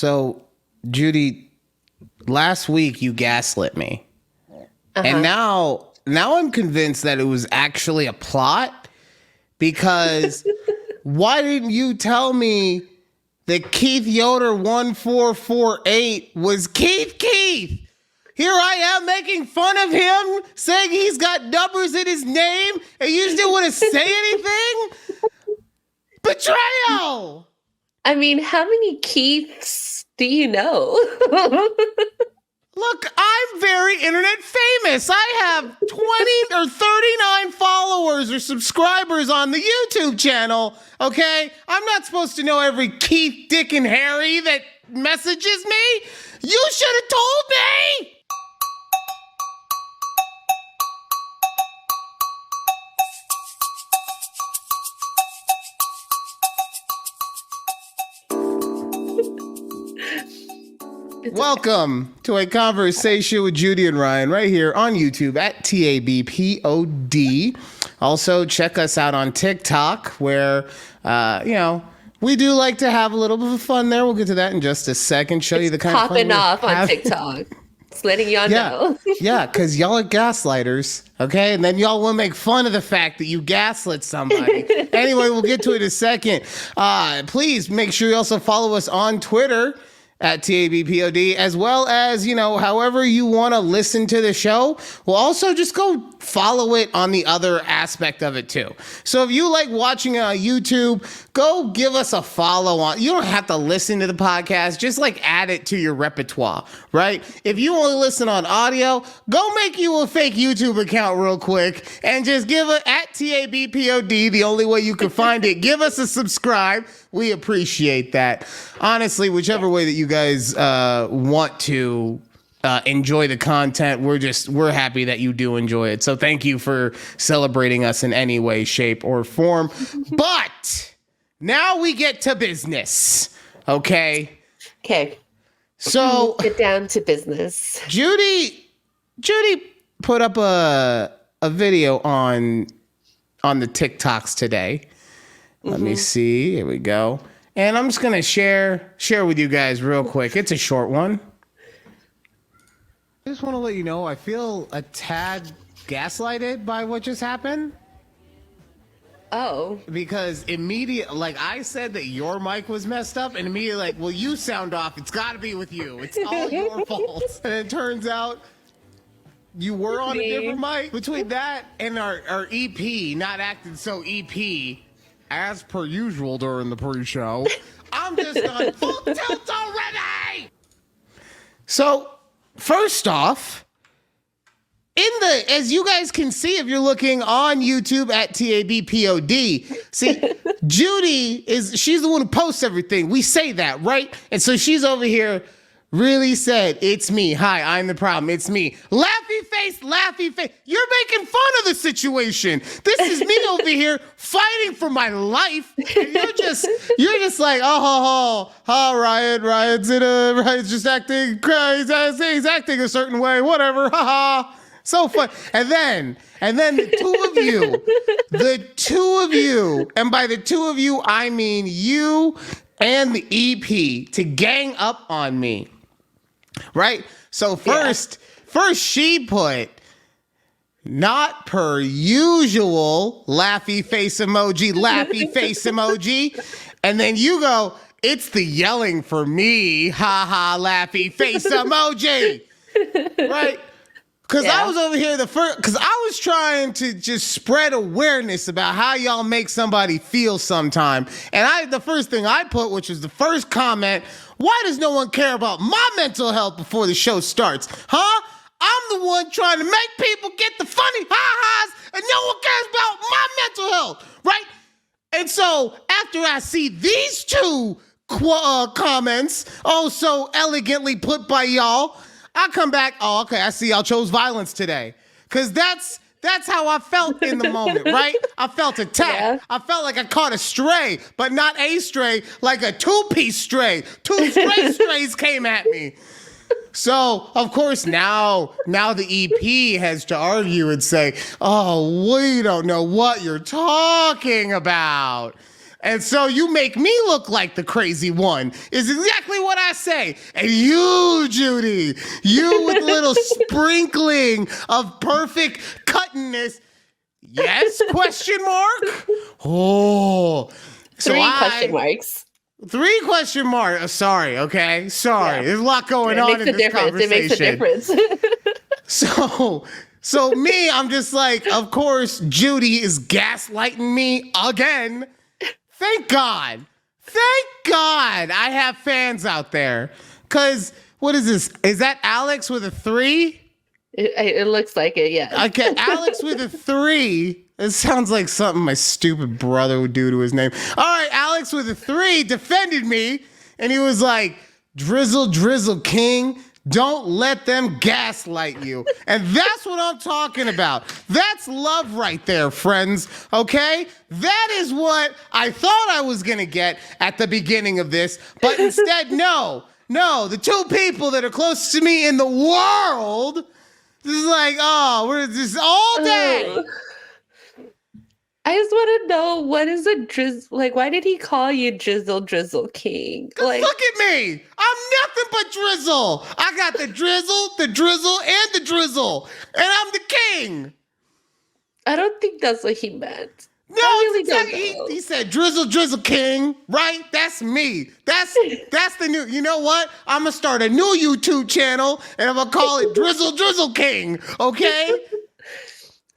So, Judy, last week you gaslit me. And now I'm convinced that it was actually a plot, because why didn't you tell me that Keith Yoder 1448 was Keith? Here I am making fun of him, saying he's got numbers in his name, and you just didn't want to say anything? Betrayal! I mean, how many Keiths do you know? Look, I'm very internet famous. I have 20 or 39 followers or subscribers on the YouTube channel, okay? I'm not supposed to know every Keith, Dick, and Harry that messages me. You should have told me! Welcome to a conversation with Judy and Ryan right here on YouTube at takeabreathpod. Also, check us out on TikTok, where, we do like to have a little bit of fun there. We'll get to that in just a second. Show you the kind of fun popping off on TikTok. Just letting y'all know. Yeah, because y'all are gaslighters, okay? And then y'all will make fun of the fact that you gaslit somebody. Anyway, we'll get to it in a second. Please make sure you also follow us on Twitter at TABPOD, as well as, however you want to listen to the show. We'll also just go follow it on the other aspect of it too. So if you like watching it on YouTube, go give us a follow on. You don't have to listen to the podcast, just add it to your repertoire, right? If you only listen on audio, go make you a fake YouTube account real quick and just give it at TABPOD, the only way you can find it. Give us a subscribe. We appreciate that. Honestly, whichever way that you guys want to enjoy the content, we're happy that you do enjoy it. So thank you for celebrating us in any way, shape, or form. But now we get to business, okay? Okay. So get down to business. Judy put up a video on the TikToks today. Let me see. Here we go. And I'm just going to share with you guys real quick. It's a short one. I just want to let you know I feel a tad gaslighted by what just happened. Oh. Because immediately, I said that your mic was messed up, and immediately, well, you sound off. It's got to be with you. It's all your fault. And it turns out you were on a different mic. Between that and our EP not acting so EP, as per usual during the pre-show, I'm just on full tilt already. So, first off, as you guys can see if you're looking on YouTube at TABPOD, see, Judy she's the one who posts everything. We say that, right? And so she's over here really said, it's me. Hi, I'm the problem. It's me. Laughy face. You're making fun of the situation. This is me over here fighting for my life. And you're just like, Ryan's just acting crazy. He's acting a certain way. Whatever. So fun. And then the two of you, and by the two of you, I mean you and the EP, to gang up on me. Right? So first she put, not per usual, laughy face emoji. And then you go, it's the yelling for me, laughy face emoji. Right? Because I was over here because I was trying to just spread awareness about how y'all make somebody feel sometime. And the first thing I put, which was the first comment, why does no one care about my mental health before the show starts? Huh? I'm the one trying to make people get the funny ha-has, and no one cares about my mental health, right? And so after I see these two comments, so elegantly put by y'all, I come back, okay, I see y'all chose violence today. Because that's how I felt in the moment, right? I felt attacked. Yeah. I felt like I caught a stray, but not a stray, like a two-piece stray. Two strays came at me. So, of course, now the EP has to argue and say, we don't know what you're talking about. And so you make me look like the crazy one is exactly what I say. And you, Judy, you with a little sprinkling of perfect cuttingness. Yes, question mark? Oh. Three question marks. 3 question marks. Sorry, okay? Sorry. Yeah. There's a lot going on in this conversation. It makes a difference. So me, I'm just like, of course, Judy is gaslighting me again. Thank God. Thank God I have fans out there. Because, what is this? Is that Alex with a 3? It looks like it, yeah. Okay, Alex with a 3. It sounds like something my stupid brother would do to his name. All right, Alex with a 3 defended me, and he was like, Drizzle King, don't let them gaslight you. And that's what I'm talking about. That's love right there, friends, okay? That is what I thought I was going to get at the beginning of this, but instead, no, the 2 people that are closest to me in the world, this is like, oh, we're just all day. I just want to know, what is a drizzle? Like, why did he call you Drizzle King? Like, look at me. I'm nothing but drizzle. I got the drizzle, and the drizzle. And I'm the king. I don't think that's what he meant. No, really he said Drizzle King, right? That's me. That's the new, you know what? I'm going to start a new YouTube channel, and I'm going to call it Drizzle King, okay?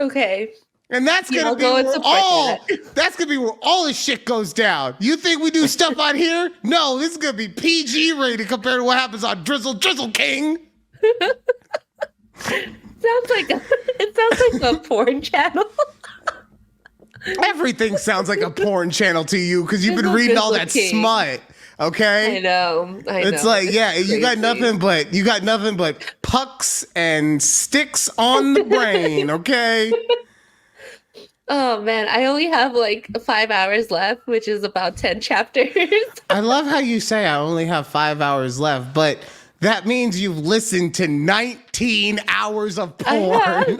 Okay. And that's gonna be where all the shit goes down. You think we do stuff on here? No, this is gonna be PG rated compared to what happens on Drizzle King. It sounds like a porn channel. Everything sounds like a porn channel to you because you've been reading all that smut. Okay, I know. It's like, yeah, you got nothing but pucks and sticks on the brain. Okay. Oh man, I only have like 5 hours left, which is about 10 chapters. I love how you say I only have 5 hours left, but that means you've listened to 19 hours of porn.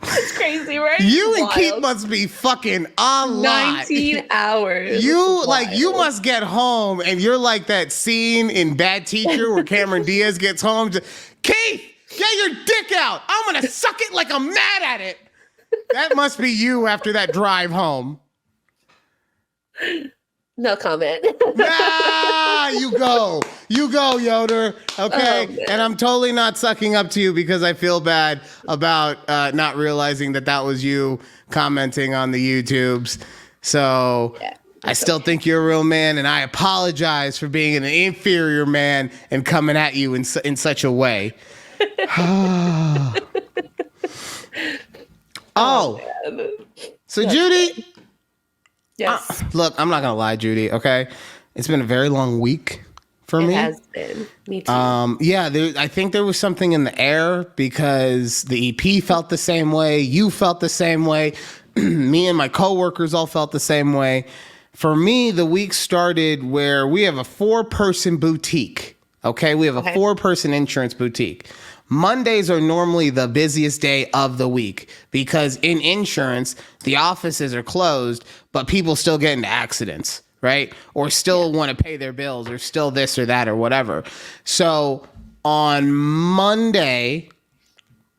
That's crazy, right? You and Keith must be fucking a lot. 19 hours. You must get home and you're like that scene in Bad Teacher where Cameron Diaz gets home. Keith, get your dick out. I'm going to suck it like I'm mad at it. That must be you after that drive home. No comment. You go, Yoder. Okay, and I'm totally not sucking up to you because I feel bad about not realizing that was you commenting on the YouTubes. So yeah, I still think you're a real man, and I apologize for being an inferior man and coming at you in such a way. Oh, so Judy. Yes. Look, I'm not gonna lie, Judy. Okay, it's been a very long week for me. It has been. Me too. I think there was something in the air because the EP felt the same way. You felt the same way. Me and my coworkers all felt the same way. For me, the week started where we have a 4-person boutique. Okay, we have a 4-person insurance boutique. Mondays are normally the busiest day of the week because in insurance, the offices are closed, but people still get into accidents, right? Or still want to pay their bills or still this or that or whatever. So on Monday,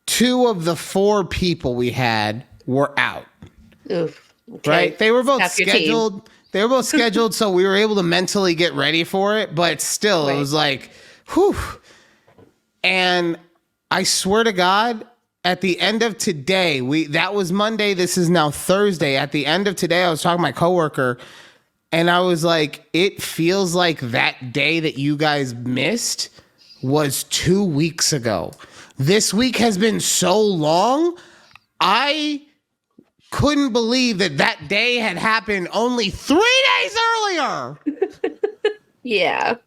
2 of the 4 people we had were out. Oof. Okay. Right? They were both scheduled. They were both scheduled, so we were able to mentally get ready for it, but still, It was like, whew. And I swear to God, at the end of today, that was Monday. This is now Thursday. At the end of today, I was talking to my coworker, and I was like, it feels like that day that you guys missed was 2 weeks ago. This week has been so long. I couldn't believe that day had happened only 3 days earlier. Yeah.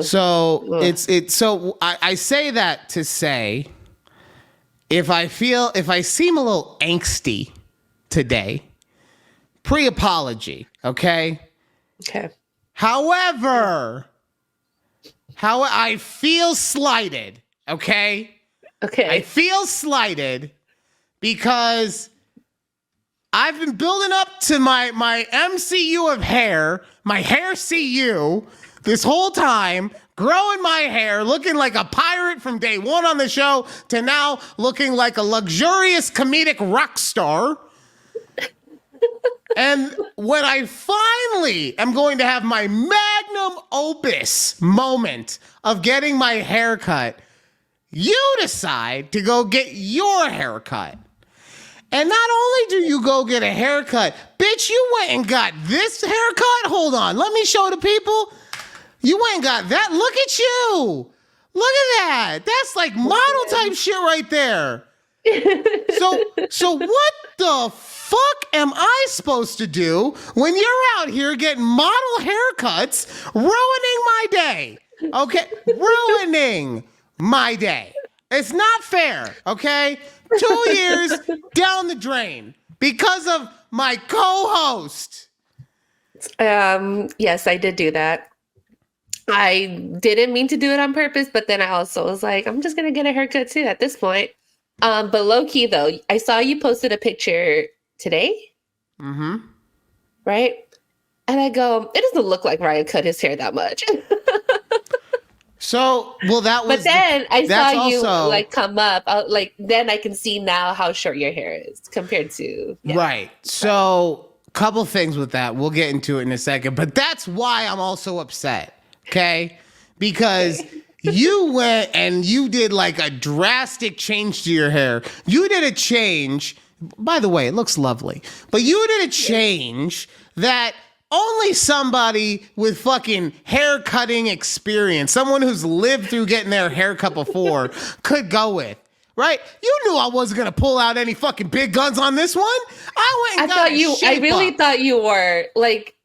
So I say that to say, if I seem a little angsty today, pre-apology, okay? Okay. However, I feel slighted, okay? Okay. I feel slighted because I've been building up to my MCU of hair, my hair CU, this whole time, growing my hair, looking like a pirate from day one on the show to now looking like a luxurious comedic rock star. And when I finally am going to have my magnum opus moment of getting my hair cut, you decide to go get your haircut. And not only do you go get a haircut, bitch, you went and got this haircut? Hold on, let me show the people. You went and got that? Look at you. Look at that. That's like model type shit right there. So what the fuck am I supposed to do when you're out here getting model haircuts, ruining my day? Okay, ruining my day. It's not fair, okay? 2 years down the drain because of my co-host. Yes, I did do that. I didn't mean to do it on purpose, but then I also was like, I'm just gonna get a haircut too at this point. But low key though, I saw you posted a picture today. Mm-hmm. Right? And I go, it doesn't look like Ryan cut his hair that much. So, well, that was. But then I saw you also, like come up. Then I can see now how short your hair is compared to. Yeah. Right. So, couple things with that. We'll get into it in a second. But that's why I'm also upset. Okay? Because you went and you did like a drastic change to your hair. You did a change. By the way, it looks lovely. But you did a change that only somebody with fucking hair cutting experience, someone who's lived through getting their haircut before, could go with. Right? You knew I wasn't gonna pull out any fucking big guns on this one. I went and I really thought you were like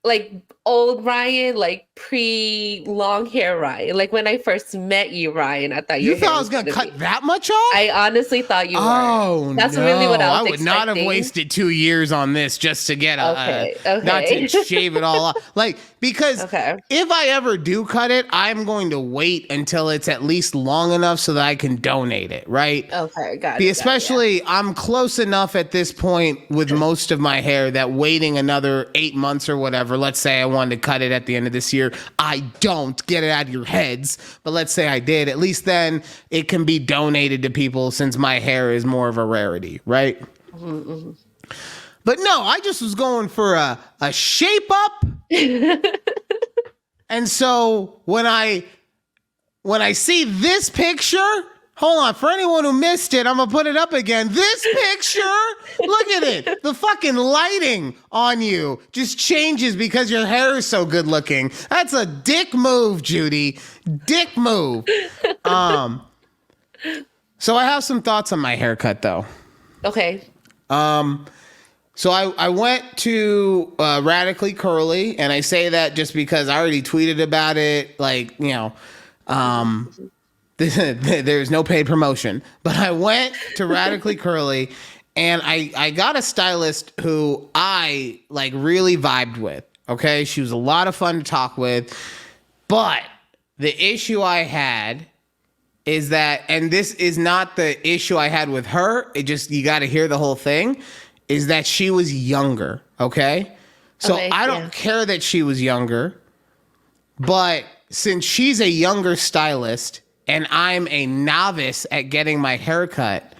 old Ryan, like pre-long hair Ryan. Like when I first met you, Ryan, I thought you thought I was gonna cut that much off? I honestly thought you were. Oh, that's really what I was would not have wasted 2 years on this just to get not to shave it all off. Like, because if I ever do cut it, I'm going to wait until it's at least long enough so that I can donate it, right? Okay, got it. Especially, I'm close enough at this point with most of my hair that waiting another 8 months or whatever, let's say I wanted to cut it at the end of this year, I don't get it out of your heads, but let's say I did, at least then it can be donated to people since my hair is more of a rarity, right? Mm-hmm. But no, I just was going for a shape up. And so when I see this picture, hold on, for anyone who missed it, I'm gonna put it up again. This picture, look at it. The fucking lighting on you just changes because your hair is so good looking. That's a dick move, Judy. Dick move. So I have some thoughts on my haircut though. Okay. So I went to Radically Curly, and I say that just because I already tweeted about it. Like, you know, there's no paid promotion, but I went to Radically Curly, and I got a stylist who I like really vibed with. Okay, she was a lot of fun to talk with, but the issue I had is that, and this is not the issue I had with her. It just, you got to hear the whole thing. Is that she was younger, okay? So I don't care that she was younger, but since she's a younger stylist and I'm a novice at getting my haircut,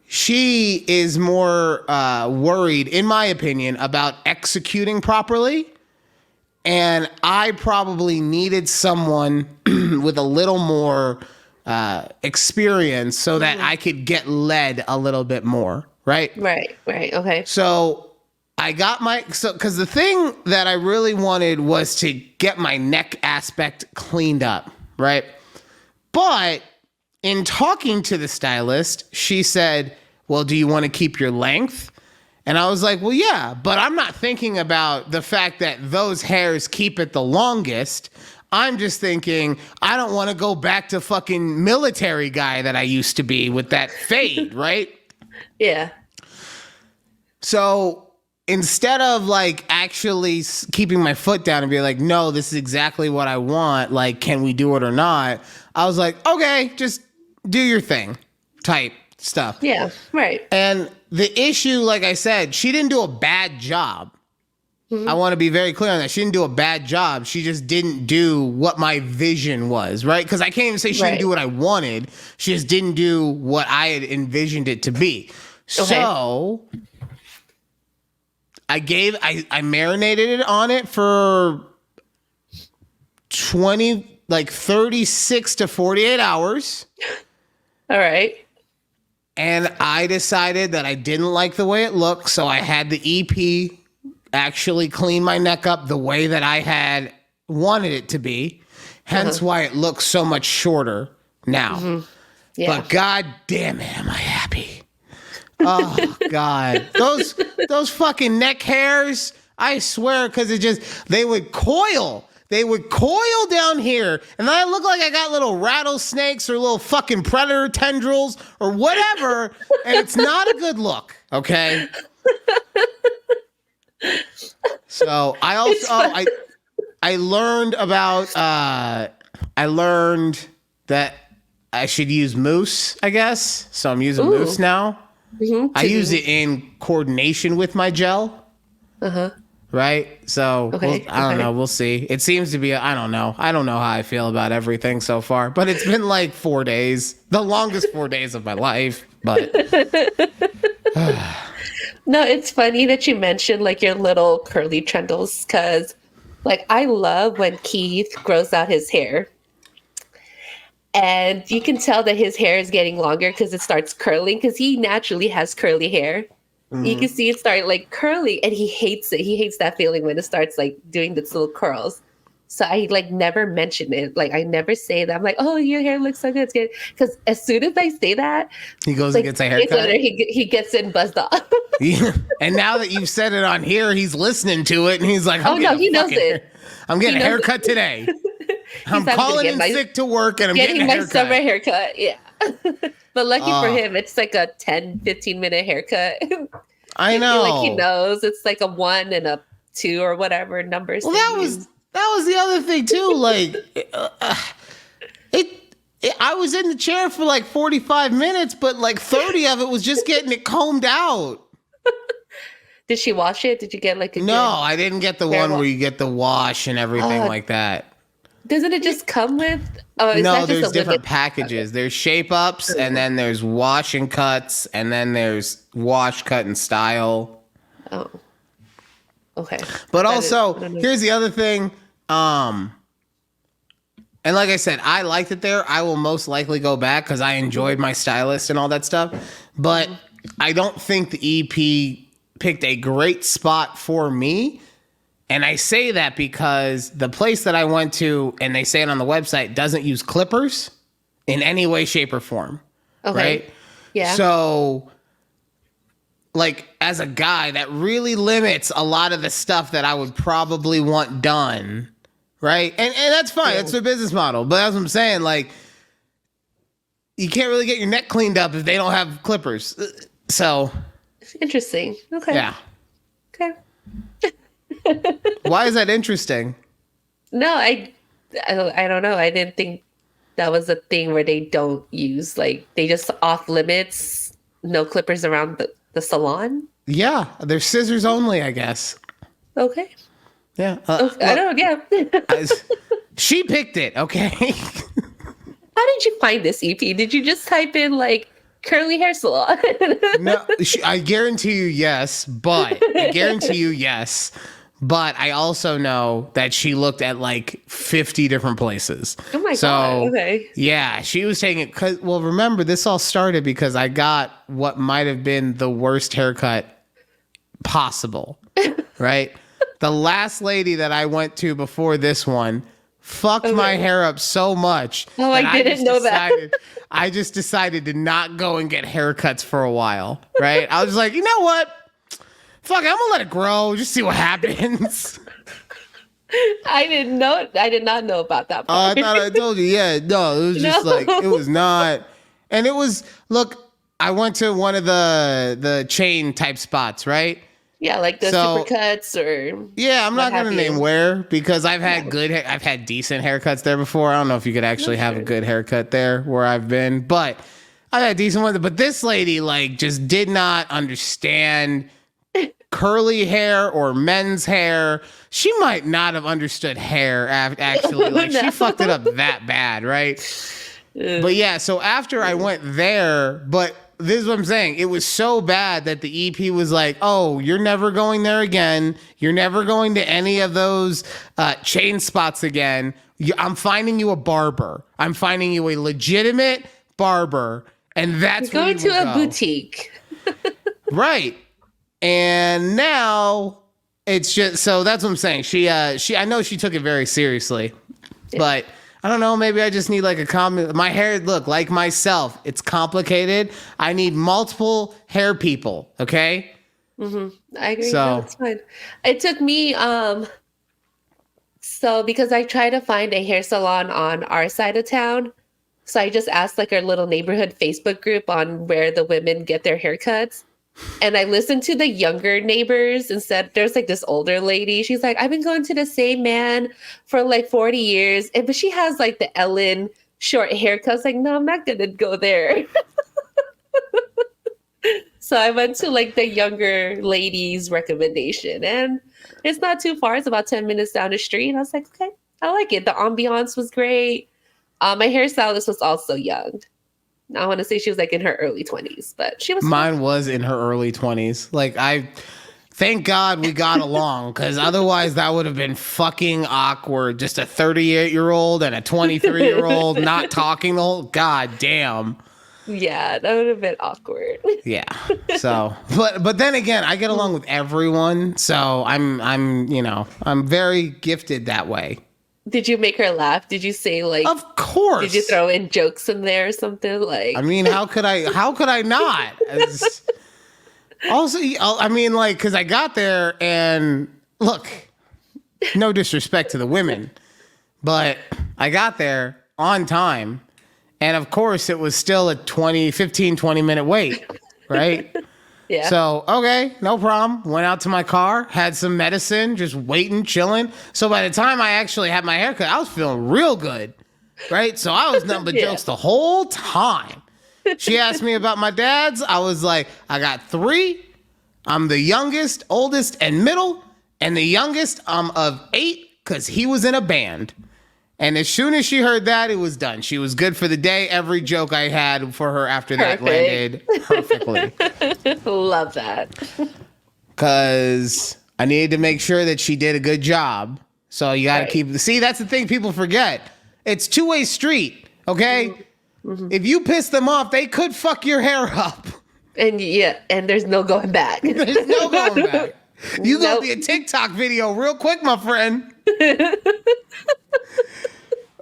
she is more worried, in my opinion, about executing properly. And I probably needed someone with a little more experience so that I could get led a little bit more. Right, okay. So I got because the thing that I really wanted was to get my neck aspect cleaned up, right? But in talking to the stylist, she said, well, do you want to keep your length? And I was like, well, yeah, but I'm not thinking about the fact that those hairs keep it the longest. I'm just thinking, I don't want to go back to fucking military guy that I used to be with that fade, right? Yeah. So instead of like actually keeping my foot down and be like, no, this is exactly what I want. Like, can we do it or not? I was like, okay, just do your thing type stuff. Yeah, right. And the issue, like I said, she didn't do a bad job. I want to be very clear on that. She didn't do a bad job. She just didn't do what my vision was, right? Because I can't even say she didn't do what I wanted. She just didn't do what I had envisioned it to be. Okay. So I marinated it on it for 36 to 48 hours. All right. And I decided that I didn't like the way it looked. So I had the EP actually clean my neck up the way that I had wanted it to be. Hence why it looks so much shorter now. Yeah. But god damn it, am I happy. Oh God. Those fucking neck hairs, I swear, because they would coil. They would coil down here, and then I look like I got little rattlesnakes or little fucking predator tendrils or whatever, and it's not a good look, okay? So I also I learned that I should use mousse, I guess. So I'm using mousse now. I use it in coordination with my gel. Right? So I don't know. We'll see. It seems to be, I don't know. I don't know how I feel about everything so far, but it's been like 4 days, the longest 4 days of my life. But no, it's funny that you mentioned like your little curly trundles, because like I love when Keith grows out his hair. And you can tell that his hair is getting longer because it starts curling, because he naturally has curly hair. You can see it start like curling, and he hates it. He hates that feeling when it starts like doing its little curls. So I like never mention it. Like I never say that. I'm like, oh, your hair looks so good. It's good. Because as soon as I say that, he goes and gets a haircut. Later, he gets it buzzed off. Yeah. And now that you've said it on here, he's listening to it, and he's like, he knows it. I'm getting a haircut today. I'm calling in sick to work, and I'm getting a haircut. Summer haircut. Yeah. But lucky for him, it's like a 10, 15-minute haircut. I know. Like he knows it's like a 1 and a 2 or whatever numbers. Well, that was the other thing too. Like, I was in the chair for like 45 minutes, but like 30 of it was just getting it combed out. Did she wash it? Did you get like a No, I didn't get the one where you get the wash and everything like that. Doesn't it just come with? No, there's different packages. There's shape ups, and then there's wash and cuts, and then there's wash, cut, and style. Oh, okay. But also, here's the other thing. And like I said, I liked it there. I will most likely go back because I enjoyed my stylist and all that stuff. But I don't think the EP picked a great spot for me. And I say that because the place that I went to, and they say it on the website, doesn't use clippers in any way, shape, or form. Okay. Right? Yeah. So, like, as a guy, that really limits a lot of the stuff that I would probably want done. Right? And that's fine. That's their business model. But that's what I'm saying. Like, you can't really get your neck cleaned up if they don't have clippers. So. Interesting. Okay. Yeah. Okay. Why is that interesting? No, I don't know. I didn't think that was a thing where they don't use, like, they just off limits, no clippers around the salon. Yeah, they're scissors only, I guess. Okay. Yeah. I don't know. Yeah. She picked it. Okay. How did you find this EP? Did you just type in like curly hair salon? No, I guarantee you yes. But I also know that she looked at like 50 different places. Oh my God. Okay. Yeah, she was taking it. Well, remember, this all started because I got what might have been the worst haircut possible. Right? The last lady that I went to before this one fucked my hair up so much. Oh, I didn't know that. I just decided to not go and get haircuts for a while. Right? I was like, you know what? Fuck, I'm gonna let it grow. Just see what happens. I didn't know. I did not know about that part. I thought I told you. Yeah, no, it was just like, it was not. And it was, look, I went to one of the chain type spots, right? Yeah, like the Supercuts or. Yeah, I'm not gonna name where, because I've had decent haircuts there before. I don't know if you could actually have a good haircut there where I've been, but I had decent ones, but this lady like just did not understand curly hair or men's hair. She might not have understood hair actually. Like No. she fucked it up that bad, right? But yeah, so after I went there, but this is what I'm saying. It was so bad that the EP was like, "Oh, you're never going there again. You're never going to any of those chain spots again. I'm finding you a barber. I'm finding you a legitimate barber, and that's Go where you to will a go." boutique. Right. And now it's just so that's what I'm saying. She I know she took it very seriously, but I don't know. Maybe I just need like my hair. Look, like myself, it's complicated. I need multiple hair people. Okay. I agree. So No, it's fine. It took me so because I tried to find a hair salon on our side of town. So I just asked like our little neighborhood Facebook group on where the women get their haircuts. And I listened to the younger neighbors instead. There's like this older lady. She's like, I've been going to the same man for like 40 years. But she has like the Ellen short haircuts. Like, no, I'm not going to go there. So I went to like the younger lady's recommendation. And it's not too far. It's about 10 minutes down the street. And I was like, okay, I like it. The ambiance was great. My hairstylist was also young. I want to say she was like in her early 20s, but she was. Mine was in her early 20s. Like thank God we got along, because otherwise that would have been fucking awkward. Just a 38-year-old and a 23-year-old not talking the whole. God damn. Yeah, that would have been awkward. Yeah. So, but then again, I get along with everyone, so I'm very gifted that way. Did you make her laugh? Did you say like? Of course. Did you throw in jokes in there or something like? I mean, how could I not? Also, I mean, like, because I got there and look, no disrespect to the women, but I got there on time. And of course, it was still a 20 minute wait, right? Yeah. So, okay, no problem. Went out to my car, had some medicine, just waiting, chilling. So by the time I actually had my haircut, I was feeling real good, right? So I was nothing but jokes the whole time. She asked me about my dads. I was like, I got 3. I'm the youngest, oldest, and middle. And the youngest, I'm of 8 because he was in a band. And as soon as she heard that, it was done. She was good for the day. Every joke I had for her after that landed perfectly. Love that. Because I needed to make sure that she did a good job. So you got to keep... See, that's the thing people forget. It's two-way street, okay? Mm-hmm. If you piss them off, they could fuck your hair up. And and there's no going back. There's no going back. You gonna be a TikTok video real quick, my friend.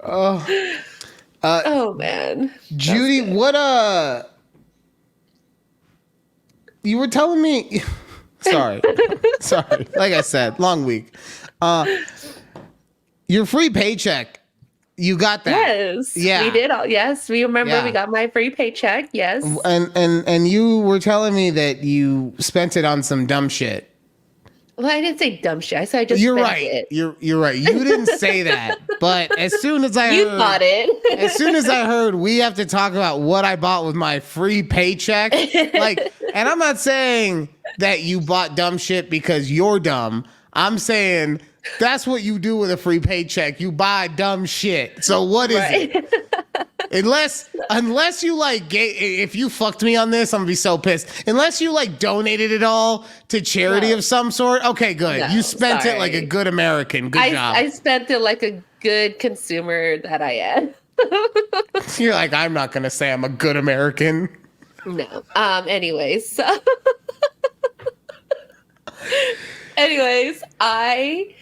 Oh man, Judy, what you were telling me? Sorry. Like I said, long week. Your free paycheck. You got that? Yes. Yeah. We did. Yes, we remember. We got my free paycheck. Yes. And you were telling me that you spent it on some dumb shit. Well, I didn't say dumb shit. I said I just. You're spent right. It. You're right. You didn't say that. But as soon as I you heard, thought it. As soon as I heard we have to talk about what I bought with my free paycheck, like, and I'm not saying that you bought dumb shit because you're dumb. I'm saying that's what you do with a free paycheck. You buy dumb shit. So what is it? Unless you like, if you fucked me on this, I'm gonna be so pissed. Unless you like donated it all to charity of some sort. Okay, good. No, you spent it like a good American. Good job. I spent it like a good consumer that I am. You're like, I'm not gonna say I'm a good American. No. Anyways, I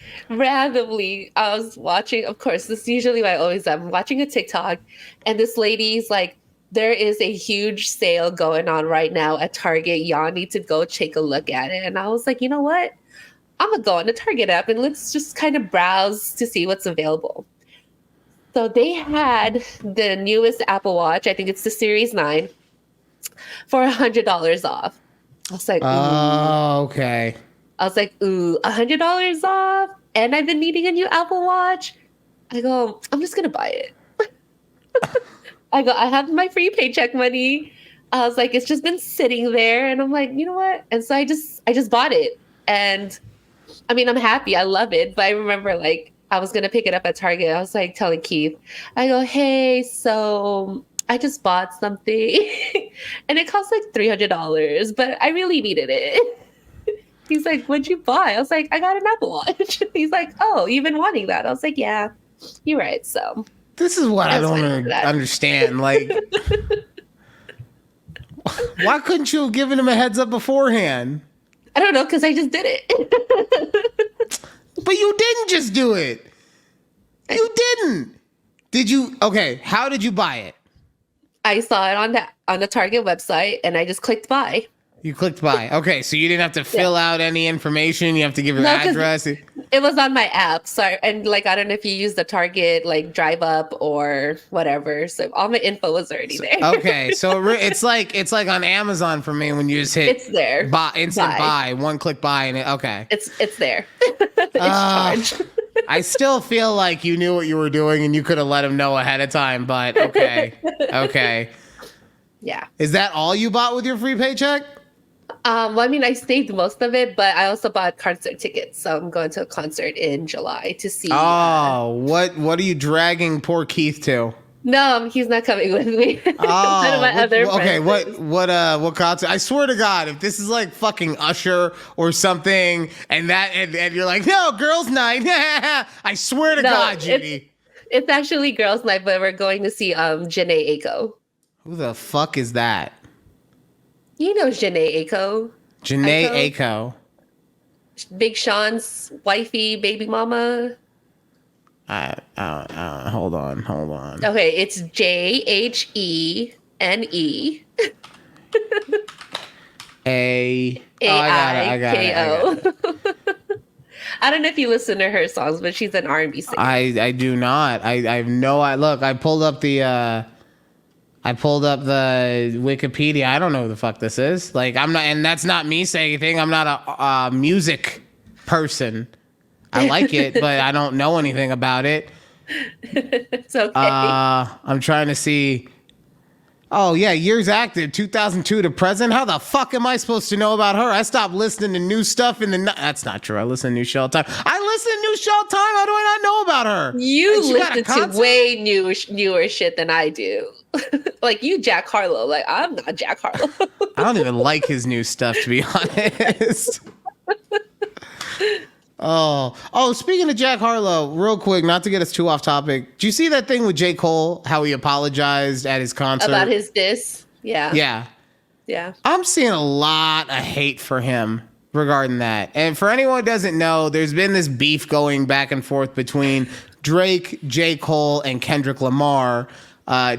was watching, of course, this is usually what I always am, watching a TikTok, and this lady's like, there is a huge sale going on right now at Target. Y'all need to go take a look at it. And I was like, you know what? I'm going to go on the Target app and let's just kind of browse to see what's available. So they had the newest Apple Watch, I think it's the Series 9, for $100 off. I was like, oh, okay. I was like, ooh, $100 off? And I've been needing a new Apple Watch. I go, I'm just going to buy it. I go, I have my free paycheck money. I was like, it's just been sitting there. And I'm like, you know what? And so I just bought it. And I mean, I'm happy. I love it. But I remember like I was gonna pick it up at Target. I was like telling Keith, I go, hey, so I just bought something and it cost like $300, but I really needed it. He's like, what'd you buy? I was like, I got an Apple Watch. He's like, oh, you've been wanting that. I was like, yeah, you're right. So this is what I don't understand. Like, why couldn't you have given him a heads up beforehand? I don't know, because I just did it. But you didn't just do it. You didn't. Did you? Okay, how did you buy it? I saw it on the Target website, and I just clicked buy. You clicked buy. Okay, so you didn't have to fill out any information. You have to give your address. It was on my app. So and like I don't know if you use the Target like Drive Up or whatever. So all my info was already there. Okay, so it's like on Amazon for me when you just hit it's there. Instant buy, one click buy, and okay. It's there. It's charged. I still feel like you knew what you were doing and you could have let him know ahead of time, but okay. Okay. Yeah. Is that all you bought with your free paycheck? Well, I mean, I saved most of it, but I also bought concert tickets. So I'm going to a concert in July to see. Oh, what are you dragging poor Keith to? No, he's not coming with me. Oh, None of my other okay. friends. What concert? I swear to God, if this is like fucking Usher or something, and you're like, no, girls' night. I swear to God, Judy. It's actually girls' night, but we're going to see Janae Aiko. Who the fuck is that? You know Janae Aiko. Janae Aiko. Big Sean's wifey, baby mama. Hold on. Okay, it's JHENE. AIKO. I don't know if you listen to her songs, but she's an R&B singer. I do not. I have no. Look, I pulled up the Wikipedia. I don't know who the fuck this is. Like, I'm not, and that's not me saying anything. I'm not a music person. I like it, but I don't know anything about it. It's okay. I'm trying to see. Oh yeah, years active, 2002 to present. How the fuck am I supposed to know about her? I stopped listening to new stuff that's not true. I listen to new show all the time. I listen to new show all the time. How do I not know about her? You listen to way newer shit than I do. Like you, Jack Harlow. Like I'm not Jack Harlow. I don't even like his new stuff, to be honest. Oh, speaking of Jack Harlow, real quick, not to get us too off topic. Do you see that thing with J. Cole, how he apologized at his concert? About his diss? Yeah. Yeah. I'm seeing a lot of hate for him regarding that. And for anyone who doesn't know, there's been this beef going back and forth between Drake, J. Cole, and Kendrick Lamar.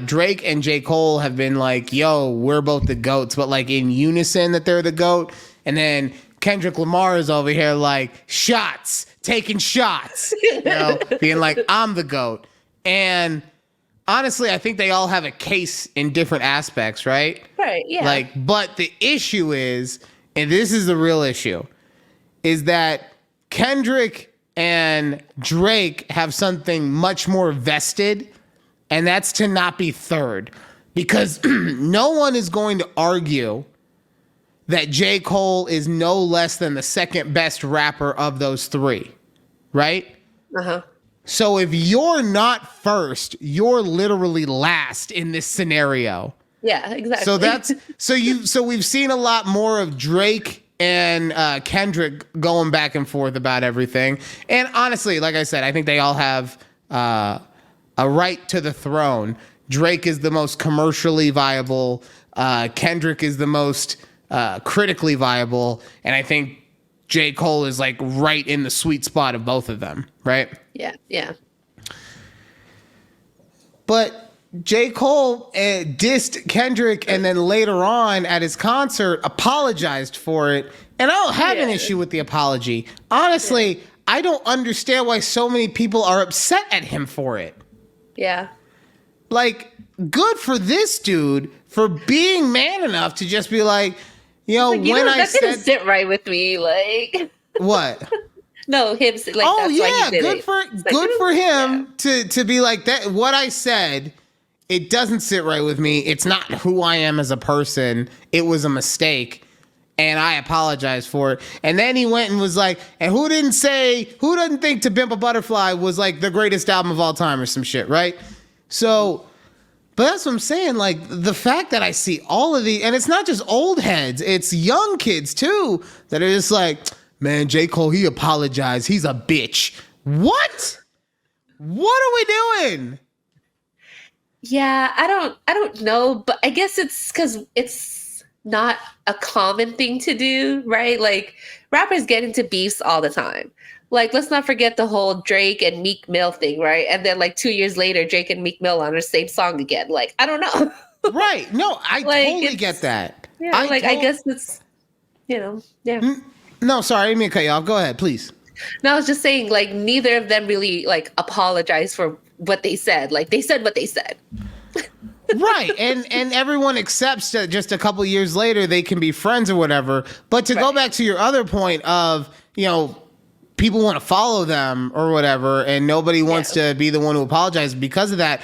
Drake and J. Cole have been like, yo, we're both the GOATs, but like in unison that they're the GOAT. And then Kendrick Lamar is over here like taking shots, being like, I'm the GOAT. And honestly, I think they all have a case in different aspects, right? Right, yeah. Like, but the issue is, and this is the real issue, is that Kendrick and Drake have something much more vested, and that's to not be third. Because no one is going to argue that J. Cole is no less than the second best rapper of those three, right? Uh-huh. So if you're not first, you're literally last in this scenario. Yeah, exactly. So we've seen a lot more of Drake and Kendrick going back and forth about everything. And honestly, like I said, I think they all have a right to the throne. Drake is the most commercially viable. Kendrick is the most critically viable, and I think J. Cole is like right in the sweet spot of both of them, right? Yeah. But J. Cole dissed Kendrick, and then later on at his concert apologized for it, and I don't have an issue with the apology. Honestly, I don't understand why so many people are upset at him for it. Yeah. Like, good for this dude for being man enough to just be like, that didn't sit right with me, like what? No, him. Like, oh that's yeah, why he did good for him to be like that. What I said it doesn't sit right with me. It's not who I am as a person. It was a mistake. And I apologize for it. And then he went and was like, and who doesn't think To Pimp a Butterfly was like the greatest album of all time or some shit, right? So, but that's what I'm saying. Like, the fact that I see all of and it's not just old heads, it's young kids too, that are just like, man, J. Cole, he apologized. He's a bitch. What? What are we doing? Yeah, I don't know, but I guess it's because it's not a common thing to do, right? Like, rappers get into beefs all the time. Like, let's not forget the whole Drake and Meek Mill thing, right? And then like 2 years later, Drake and Meek Mill on the same song again. Like, I don't know. Right. No, I like, totally get that. Yeah, I guess it's, yeah. No, sorry, I didn't mean to cut you off. Go ahead, please. No, I was just saying, like, neither of them really like apologized for what they said. Like, they said what they said. Right, and everyone accepts that just a couple years later they can be friends or whatever. But to go back to your other point of, people want to follow them or whatever, and nobody wants to be the one who apologizes because of that.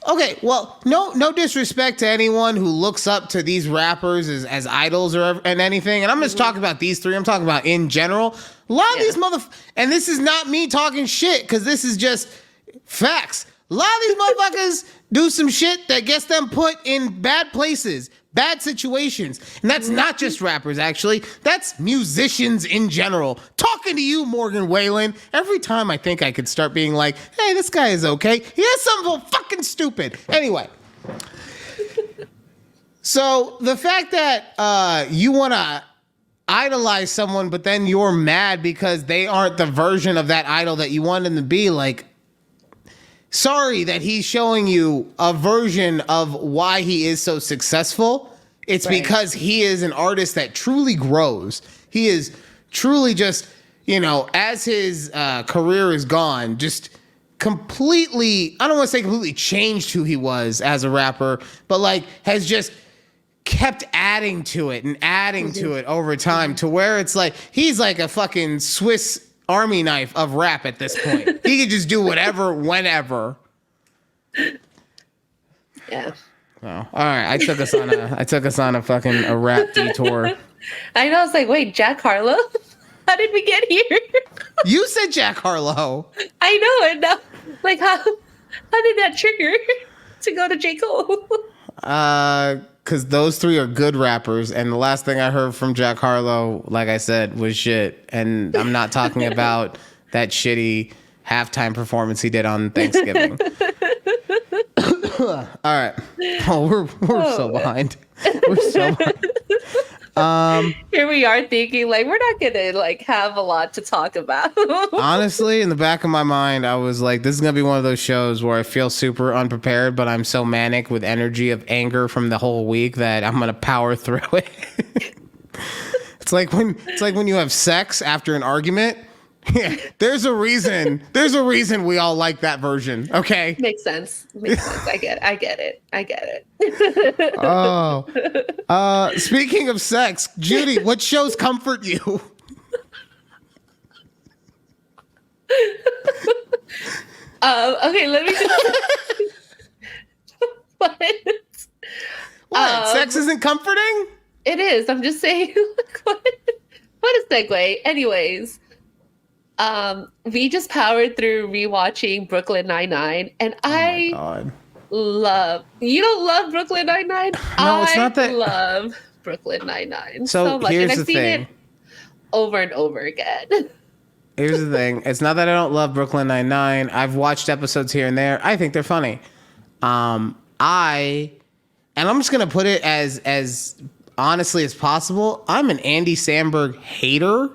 Okay, well, no disrespect to anyone who looks up to these rappers as idols and anything. And I'm just talking about these three. I'm talking about in general. A lot of these and this is not me talking shit, because this is just facts. A lot of these motherfuckers do some shit that gets them put in bad places, bad situations. And that's not just rappers, actually. That's musicians in general. Talking to you, Morgan Whalen, every time I think I could start being like, hey, this guy is okay, he has something fucking stupid. Anyway. So the fact that you want to idolize someone, but then you're mad because they aren't the version of that idol that you want them to be, like, sorry that he's showing you a version of why he is so successful. It's because he is an artist that truly grows. He is truly just, as his career is gone, just completely, I don't want to say completely changed who he was as a rapper, but like has just kept adding to it and adding to it over time, to where it's like he's like a fucking Swiss Army knife of rap at this point. He could just do whatever, whenever. Yeah. Oh, all right. I took us on a fucking rap detour. I know. I was like, wait, Jack Harlow? How did we get here? You said Jack Harlow. I know. And now, like, how did that trigger to go to J. Cole? Because those three are good rappers, and the last thing I heard from Jack Harlow, like I said, was shit. And I'm not talking about that shitty halftime performance he did on Thanksgiving. All right. Oh, we're so behind. We're so behind. Here we are thinking like we're not gonna like have a lot to talk about. Honestly, in the back of my mind, I was like, this is gonna be one of those shows where I feel super unprepared, but I'm so manic with energy of anger from the whole week that I'm gonna power through it. It's like when you have sex after an argument. Yeah, there's a reason we all like that version. Okay. Makes sense. I get it. Oh. Speaking of sex, Judy, what shows comfort you? Okay, let me just What? Sex isn't comforting? It is. I'm just saying what a segue. Anyways. We just powered through rewatching Brooklyn Nine-Nine, and I love. You don't love Brooklyn Nine-Nine? No, it's not that. I love Brooklyn Nine-Nine so much, here's and I've the seen thing. it over and over again. Here's the thing. It's not that I don't love Brooklyn Nine-Nine. I've watched episodes here and there. I think they're funny. And I'm just gonna put it as honestly as possible. I'm an Andy Samberg hater.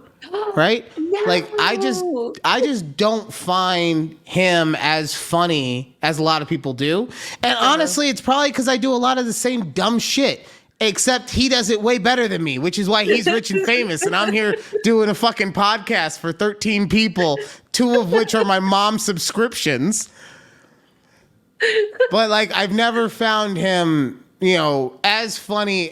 Right? No. Like I just don't find him as funny as a lot of people do. And honestly, it's probably because I do a lot of the same dumb shit. Except he does it way better than me, which is why he's rich and famous. And I'm here doing a fucking podcast for 13 people, 2 of which are my mom's subscriptions. But like, I've never found him, as funny.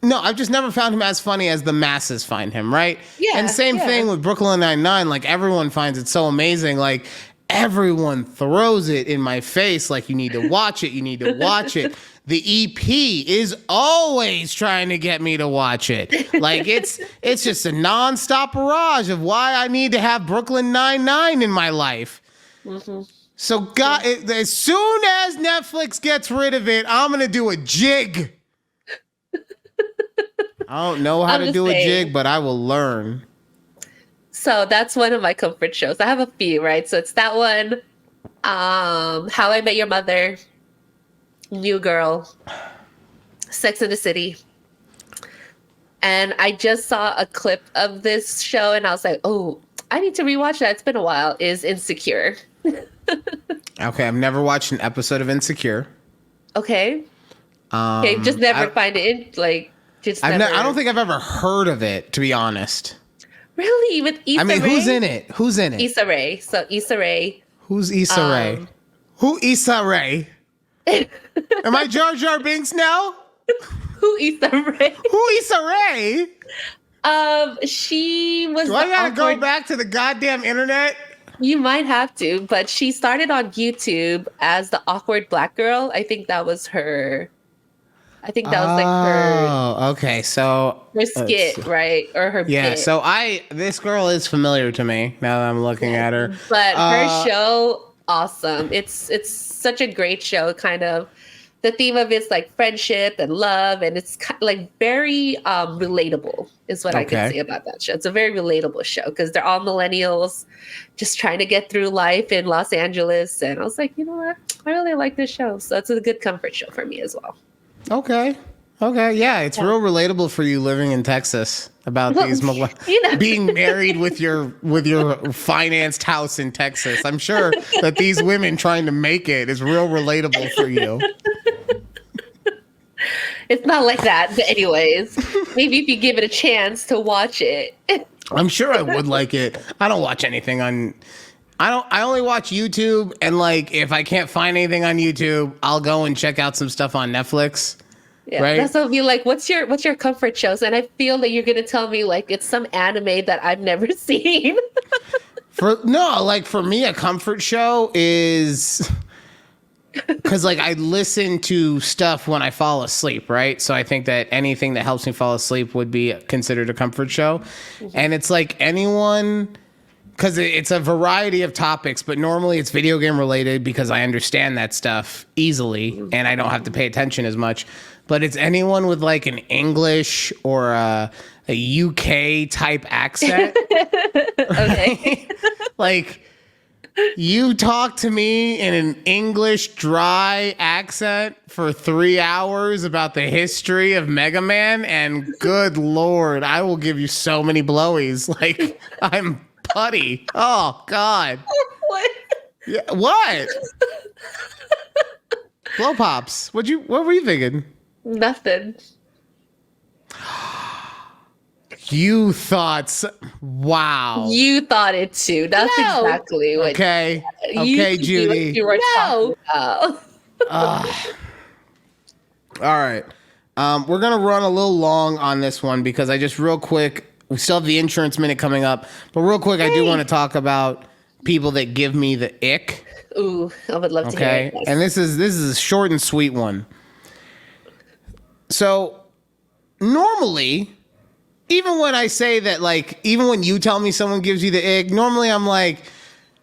No, I've just never found him as funny as the masses find him, right? Yeah. And same thing with Brooklyn Nine-Nine. Like, everyone finds it so amazing. Like, everyone throws it in my face like, you need to watch it, you need to watch it. The EP is always trying to get me to watch it. Like, it's just a nonstop barrage of why I need to have Brooklyn Nine-Nine in my life. Mm-hmm. So, God, as soon as Netflix gets rid of it, I'm going to do a jig. I don't know how to do a jig, but I will learn. So that's one of my comfort shows. I have a few, right? So it's that one, How I Met Your Mother, New Girl, Sex and the City. And I just saw a clip of this show and I was like, oh, I need to rewatch that. It's been a while. Is Insecure. Okay, I've never watched an episode of Insecure. Okay. Okay, just never find it I don't think I've ever heard of it, to be honest. Really? With Issa Rae? Who's in it? Who's in it? Issa Rae. So Issa Rae. Who's Issa Rae? Who Issa Rae? Am I Jar Jar Binks now? Who Issa Rae? Who Issa Rae? She was. Do I gotta go back to the goddamn internet? You might have to, but she started on YouTube as the awkward black girl. I think that was her. I think that was like her. Oh, okay. So her skit, right? Or her bit. So this girl is familiar to me now that I'm looking at her. But her show, awesome. It's such a great show. Kind of the theme of it's like friendship and love, and it's like very relatable is what I can say about that show. It's a very relatable show because they're all millennials just trying to get through life in Los Angeles. And I was like, you know what? I really like this show. So it's a good comfort show for me as well. Okay. Yeah, it's real relatable for you living in Texas about these being married with your financed house in Texas. I'm sure that these women trying to make it is real relatable for you. It's not like that, but anyways, maybe if you give it a chance to watch it. I'm sure I would like it. I don't watch anything on. I only watch YouTube, and like if I can't find anything on YouTube, I'll go and check out some stuff on Netflix. Yeah, right? That's what I'll be like. What's your comfort shows? And I feel that you're gonna tell me like it's some anime that I've never seen. For me, a comfort show is because like I listen to stuff when I fall asleep, right? So I think that anything that helps me fall asleep would be considered a comfort show, and it's like anyone. Because it's a variety of topics, but normally it's video game related because I understand that stuff easily and I don't have to pay attention as much. But it's anyone with like an English or a UK type accent. Okay. Like you talk to me in an English dry accent for 3 hours about the history of Mega Man, and good Lord, I will give you so many blowies. Like I'm putty. Oh God. What? Yeah, what? Blow pops. What were you thinking? Nothing. You thought wow. You thought it too. That's exactly what Okay, Judy. You were talking about. All right. We're gonna run a little long on this one because I just real quick. We still have the insurance minute coming up, but real quick, I do want to talk about people that give me the ick. Ooh, I would love to hear it. And this is a short and sweet one. So normally, even when I say that, like, even when you tell me someone gives you the ick, normally I'm like,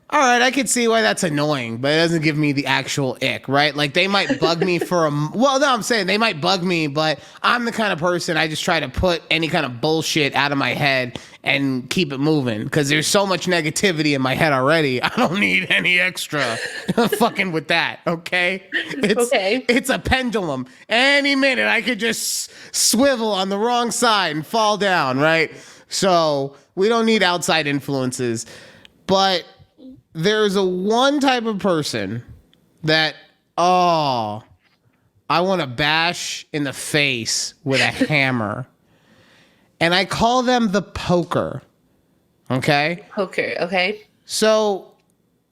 all right, I could see why that's annoying, but it doesn't give me the actual ick, right? Like they might bug me I'm saying they might bug me, but I'm the kind of person I just try to put any kind of bullshit out of my head and keep it moving because there's so much negativity in my head already. I don't need any extra fucking with that, okay? It's a pendulum. Any minute I could just swivel on the wrong side and fall down, right? So we don't need outside influences, but there's a one type of person that, I want to bash in the face with a hammer. And I call them the poker. Okay? Poker, okay. So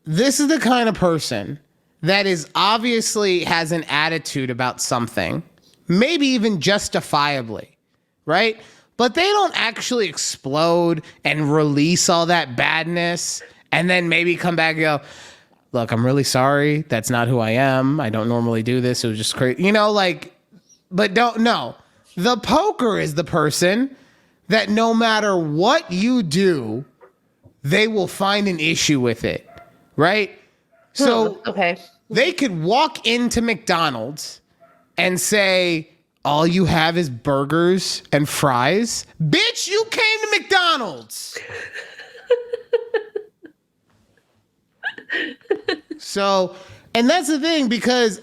this is the kind of person that is obviously has an attitude about something, maybe even justifiably, right? But they don't actually explode and release all that badness and then maybe come back and go, look, I'm really sorry. That's not who I am. I don't normally do this. It was just crazy. You know, like, but don't know. The poker is the person that no matter what you do, they will find an issue with it, right? So okay. They could walk into McDonald's and say, all you have is burgers and fries. Bitch, you came to McDonald's. So, and that's the thing, because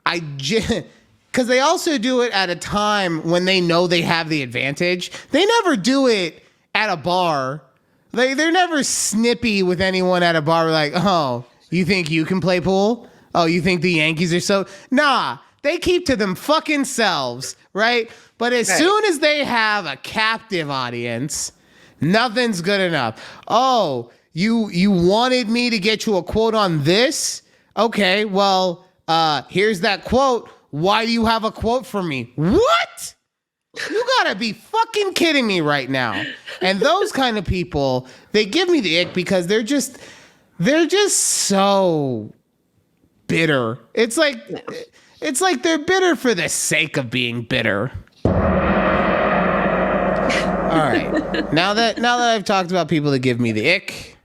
they also do it at a time when they know they have the advantage. They never do it at a bar. They're never snippy with anyone at a bar. Like, oh, you think you can play pool? Oh, you think the Yankees are so... Nah, they keep to them fucking selves, right? But as soon as they have a captive audience, nothing's good enough. Oh, you wanted me to get you a quote on this? Okay, well, here's that quote. Why do you have a quote for me? What? You gotta be fucking kidding me right now. And those kind of people, they give me the ick because they're just so bitter. It's like they're bitter for the sake of being bitter. All right. Now that I've talked about people that give me the ick,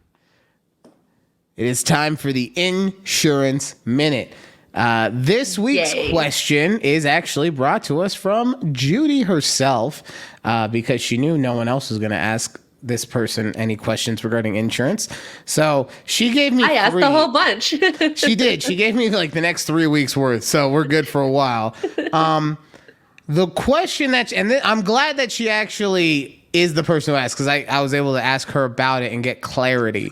it is time for the insurance minute. This week's question is actually brought to us from Judy herself, because she knew no one else was going to ask this person any questions regarding insurance. So she gave me I asked a whole bunch. She did. She gave me like the next 3 weeks worth. So we're good for a while. The question I'm glad that she actually is the person who asked, because I was able to ask her about it and get clarity.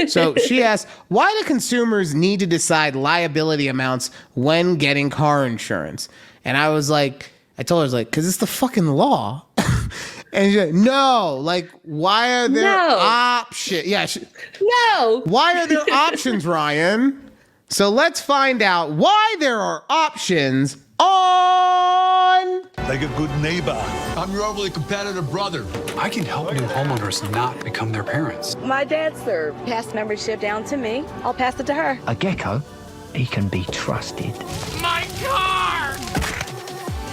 So she asked, why do consumers need to decide liability amounts when getting car insurance? And I told her, I was like, because it's the fucking law. And she's like, no, like, why are there options? Yeah. No. Why are there options, Ryan? So let's find out why there are options on... Like a good neighbor. I'm your overly competitive brother. I can help new homeowners not become their parents. My dad, sir, passed membership down to me. I'll pass it to her. A gecko, he can be trusted. My car!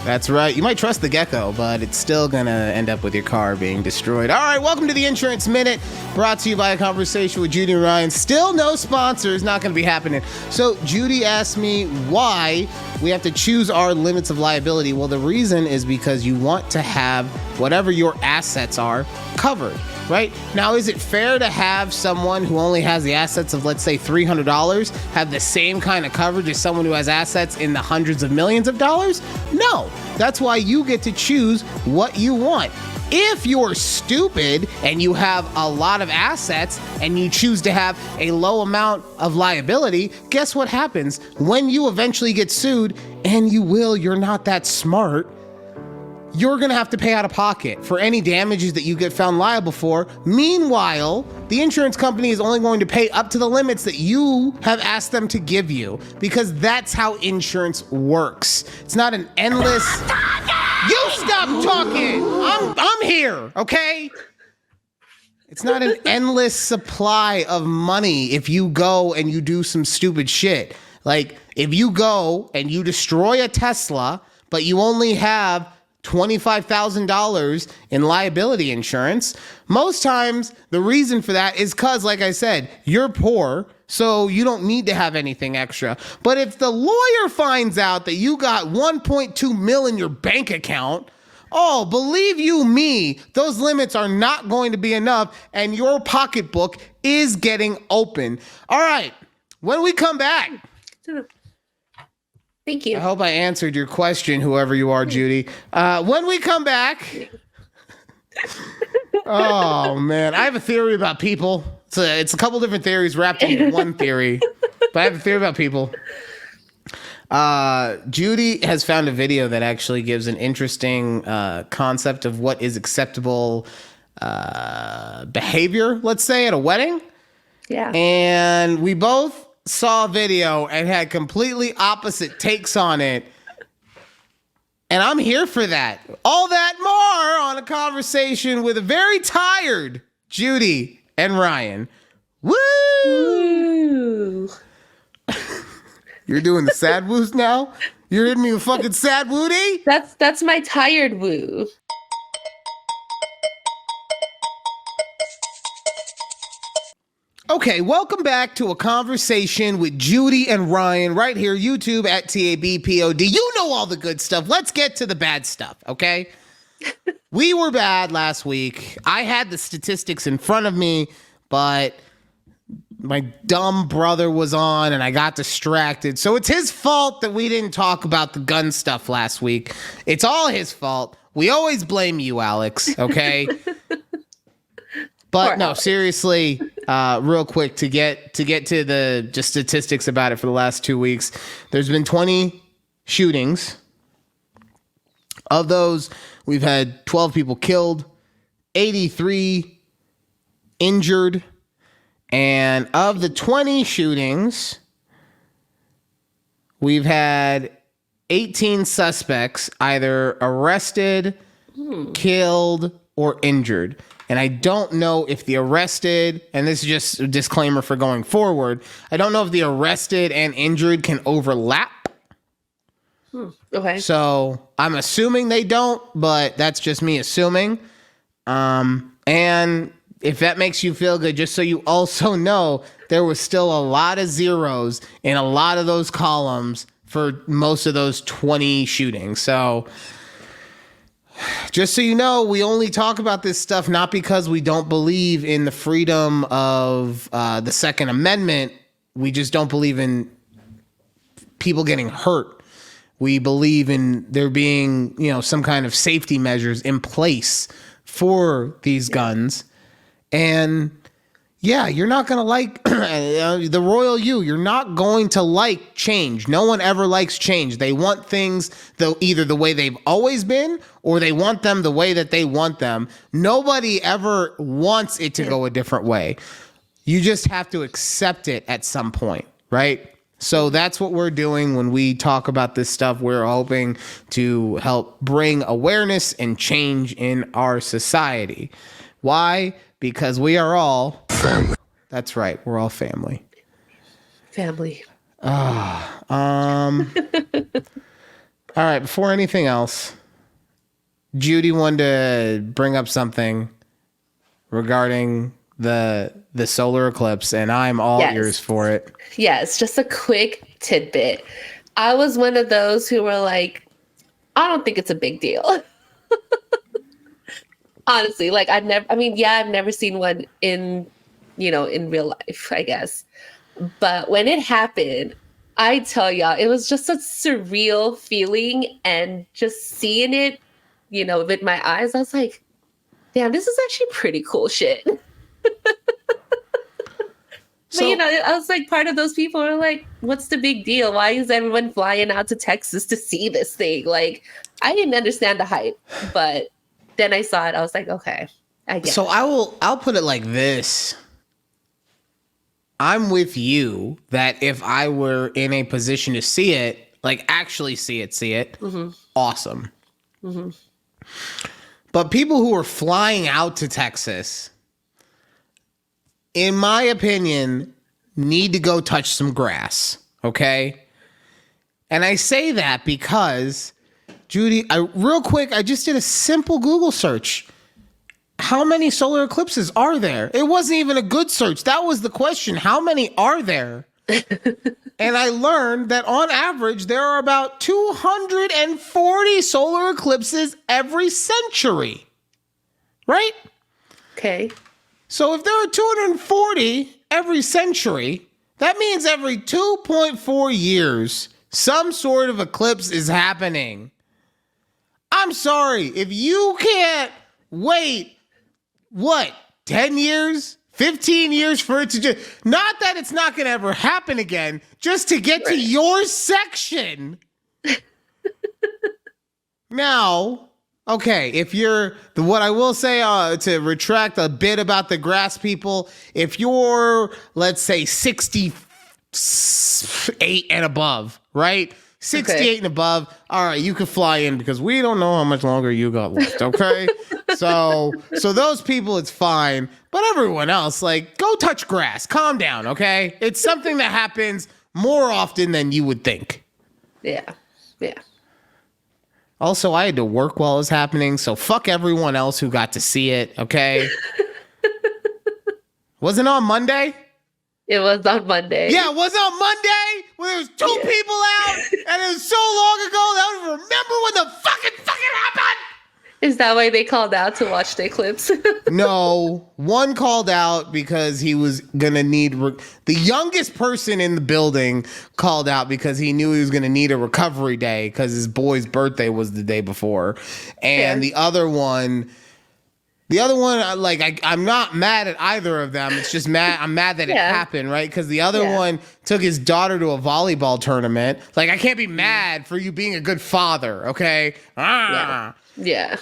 That's right. You might trust the gecko, but it's still going to end up with your car being destroyed. All right, welcome to the Insurance Minute, brought to you by a conversation with Judy and Ryan. Still no sponsors, not going to be happening. So Judy asked me why we have to choose our limits of liability. Well, the reason is because you want to have whatever your assets are covered. Right? Now, is it fair to have someone who only has the assets of, let's say, $300 have the same kind of coverage as someone who has assets in the hundreds of millions of dollars? No. That's why you get to choose what you want. If you're stupid and you have a lot of assets and you choose to have a low amount of liability, guess what happens? When you eventually get sued, and you're not that smart, you're going to have to pay out of pocket for any damages that you get found liable for. Meanwhile, the insurance company is only going to pay up to the limits that you have asked them to give you, because that's how insurance works. It's not an endless... You stop talking! I'm here, okay? It's not an endless supply of money if you go and you do some stupid shit. Like, if you go and you destroy a Tesla, but you only have $25,000 in liability insurance. Most times, the reason for that is because, like I said, you're poor, so you don't need to have anything extra. But if the lawyer finds out that you got 1.2 mil in your bank account, oh, believe you me, those limits are not going to be enough, and your pocketbook is getting open. All right, when we come back... Thank you. I hope I answered your question, whoever you are, Judy. When we come back... Oh, man. I have a theory about people. It's a couple different theories wrapped into one theory. But I have a theory about people. Judy has found a video that actually gives an interesting concept of what is acceptable behavior, let's say, at a wedding. Yeah. And we both saw a video and had completely opposite takes on it. And I'm here for that. All that more on a conversation with a very tired Judy and Ryan. Woo! Ooh. You're doing the sad woos now? You're hitting me with fucking sad woody? That's my tired woo. Okay, welcome back to a conversation with Judy and Ryan right here, YouTube at takeabreathpod. You know all the good stuff. Let's get to the bad stuff, okay? We were bad last week. I had the statistics in front of me, but my dumb brother was on and I got distracted. So it's his fault that we didn't talk about the gun stuff last week. It's all his fault. We always blame you, Alex, okay? But no, seriously, real quick to get to the just statistics about it for the last 2 weeks. There's been 20 shootings. Of those, we've had 12 people killed, 83 injured, and of the 20 shootings, we've had 18 suspects either arrested, killed, or injured. And I don't know if the arrested, and this is just a disclaimer for going forward, I don't know if the arrested and injured can overlap. Okay. So I'm assuming they don't, but that's just me assuming. And if that makes you feel good, just so you also know, there was still a lot of zeros in a lot of those columns for most of those 20 shootings. So just so you know, we only talk about this stuff not because we don't believe in the freedom of the Second Amendment. We just don't believe in people getting hurt. We believe in there being, some kind of safety measures in place for these guns. And yeah, you're not going to like the royal you're not going to like change. No one ever likes change. They want things either the way they've always been or they want them the way that they want them. Nobody ever wants it to go a different way. You just have to accept it at some point, right? So that's what we're doing when we talk about this stuff. We're hoping to help bring awareness and change in our society. Why? Because we are all family. That's right. We're all family. Family. All right. Before anything else, Judy wanted to bring up something regarding the solar eclipse, and I'm all ears for it. Yes, just a quick tidbit. I was one of those who were like, I don't think it's a big deal. Honestly, I've never seen one in real life, I guess. But when it happened, I tell y'all, it was just a surreal feeling, and just seeing it, with my eyes, I was like, damn, this is actually pretty cool shit. But I was like, part of those people are like, what's the big deal? Why is everyone flying out to Texas to see this thing? Like, I didn't understand the hype, but then I saw it. I was like, okay, I get it. So I'll put it like this. I'm with you that if I were in a position to see it, like actually see it, awesome. Mm-hmm. But people who are flying out to Texas, in my opinion, need to go touch some grass, okay? And I say that because, Judy, real quick, I just did a simple Google search. How many solar eclipses are there? It wasn't even a good search. That was the question. How many are there? And I learned that on average, there are about 240 solar eclipses every century, right? Okay. So if there are 240 every century, that means every 2.4 years, some sort of eclipse is happening. I'm sorry, if you can't wait, 10 years, 15 years for it to just, not that it's not going to ever happen again, just to get to your section. Now, okay, if you're, what I will say to retract a bit about the grass people, if you're, let's say, 68 and above, right? 68 and above, all right, you can fly in because we don't know how much longer you got left, okay? so those people, it's fine. But everyone else, go touch grass. Calm down, okay? It's something that happens more often than you would think. Yeah. Yeah. Also, I had to work while it was happening, so fuck everyone else who got to see it, okay? Wasn't it on Monday? It was on Monday. Yeah, it was on Monday when there was 2 people out, and it was so long ago that I don't remember when the fucking happened. Is that why they called out to watch the eclipse? No, one called out because he was gonna need the youngest person in the building called out because he knew he was gonna need a recovery day because his boy's birthday was the day before, and the other one, like I'm not mad at either of them. It's just I'm mad that it happened, right? Because the other one took his daughter to a volleyball tournament. Like I can't be mad for you being a good father, okay? Yeah.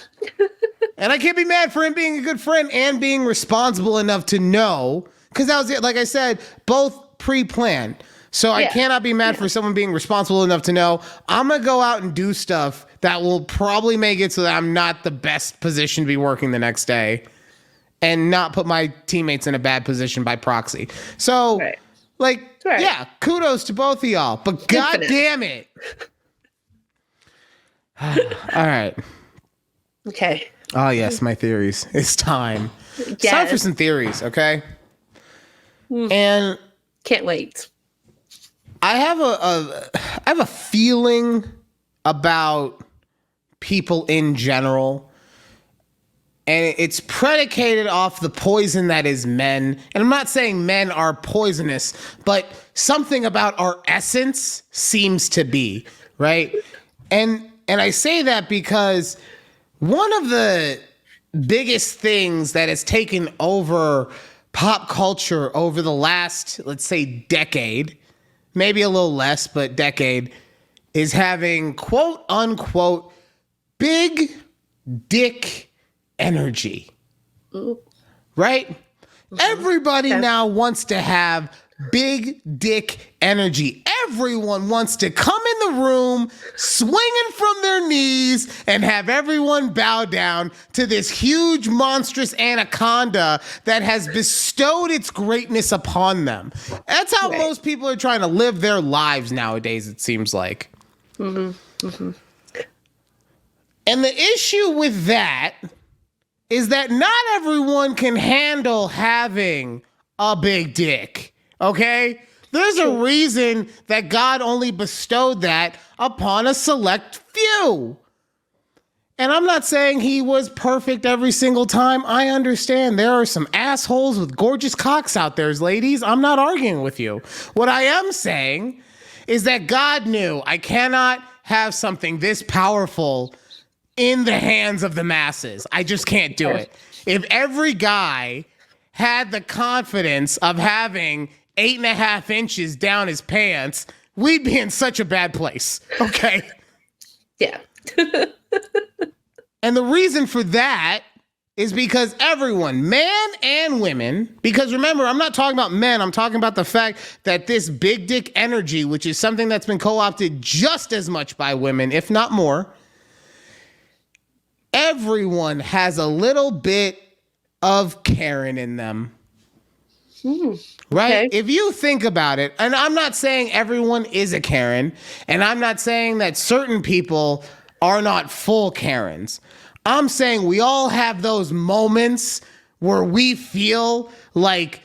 And I can't be mad for him being a good friend and being responsible enough to know, because that was it. Like I said, both pre-planned. So I cannot be mad for someone being responsible enough to know I'm going to go out and do stuff that will probably make it so that I'm not the best position to be working the next day and not put my teammates in a bad position by proxy. So kudos to both of y'all, but god damn it. All right. Okay. Oh, yes, my theories. It's time. It's time for some theories, okay? And can't wait. I have a feeling about people in general, and it's predicated off the poison that is men. And I'm not saying men are poisonous, but something about our essence seems to be, right? And I say that because one of the biggest things that has taken over pop culture over the last, let's say, decade, maybe a little less, but decade, is having quote unquote big dick energy. Right? Everybody now wants to have big dick energy. Everyone wants to come in the room swinging from their knees and have everyone bow down to this huge monstrous anaconda that has bestowed its greatness upon them. That's how most people are trying to live their lives nowadays, it seems like. And the issue with that is that not everyone can handle having a big dick. Okay? There's a reason that God only bestowed that upon a select few. And I'm not saying he was perfect every single time. I understand there are some assholes with gorgeous cocks out there, ladies. I'm not arguing with you. What I am saying is that God knew I cannot have something this powerful in the hands of the masses. I just can't do it. If every guy had the confidence of having 8.5 inches down his pants, we'd be in such a bad place. Okay. Yeah. And the reason for that is because everyone, man and women, because remember, I'm not talking about men, I'm talking about the fact that this big dick energy, which is something that's been co-opted just as much by women, if not more, everyone has a little bit of Karen in them. Right? Okay. If you think about it, and I'm not saying everyone is a Karen, and I'm not saying that certain people are not full Karens. I'm saying we all have those moments where we feel like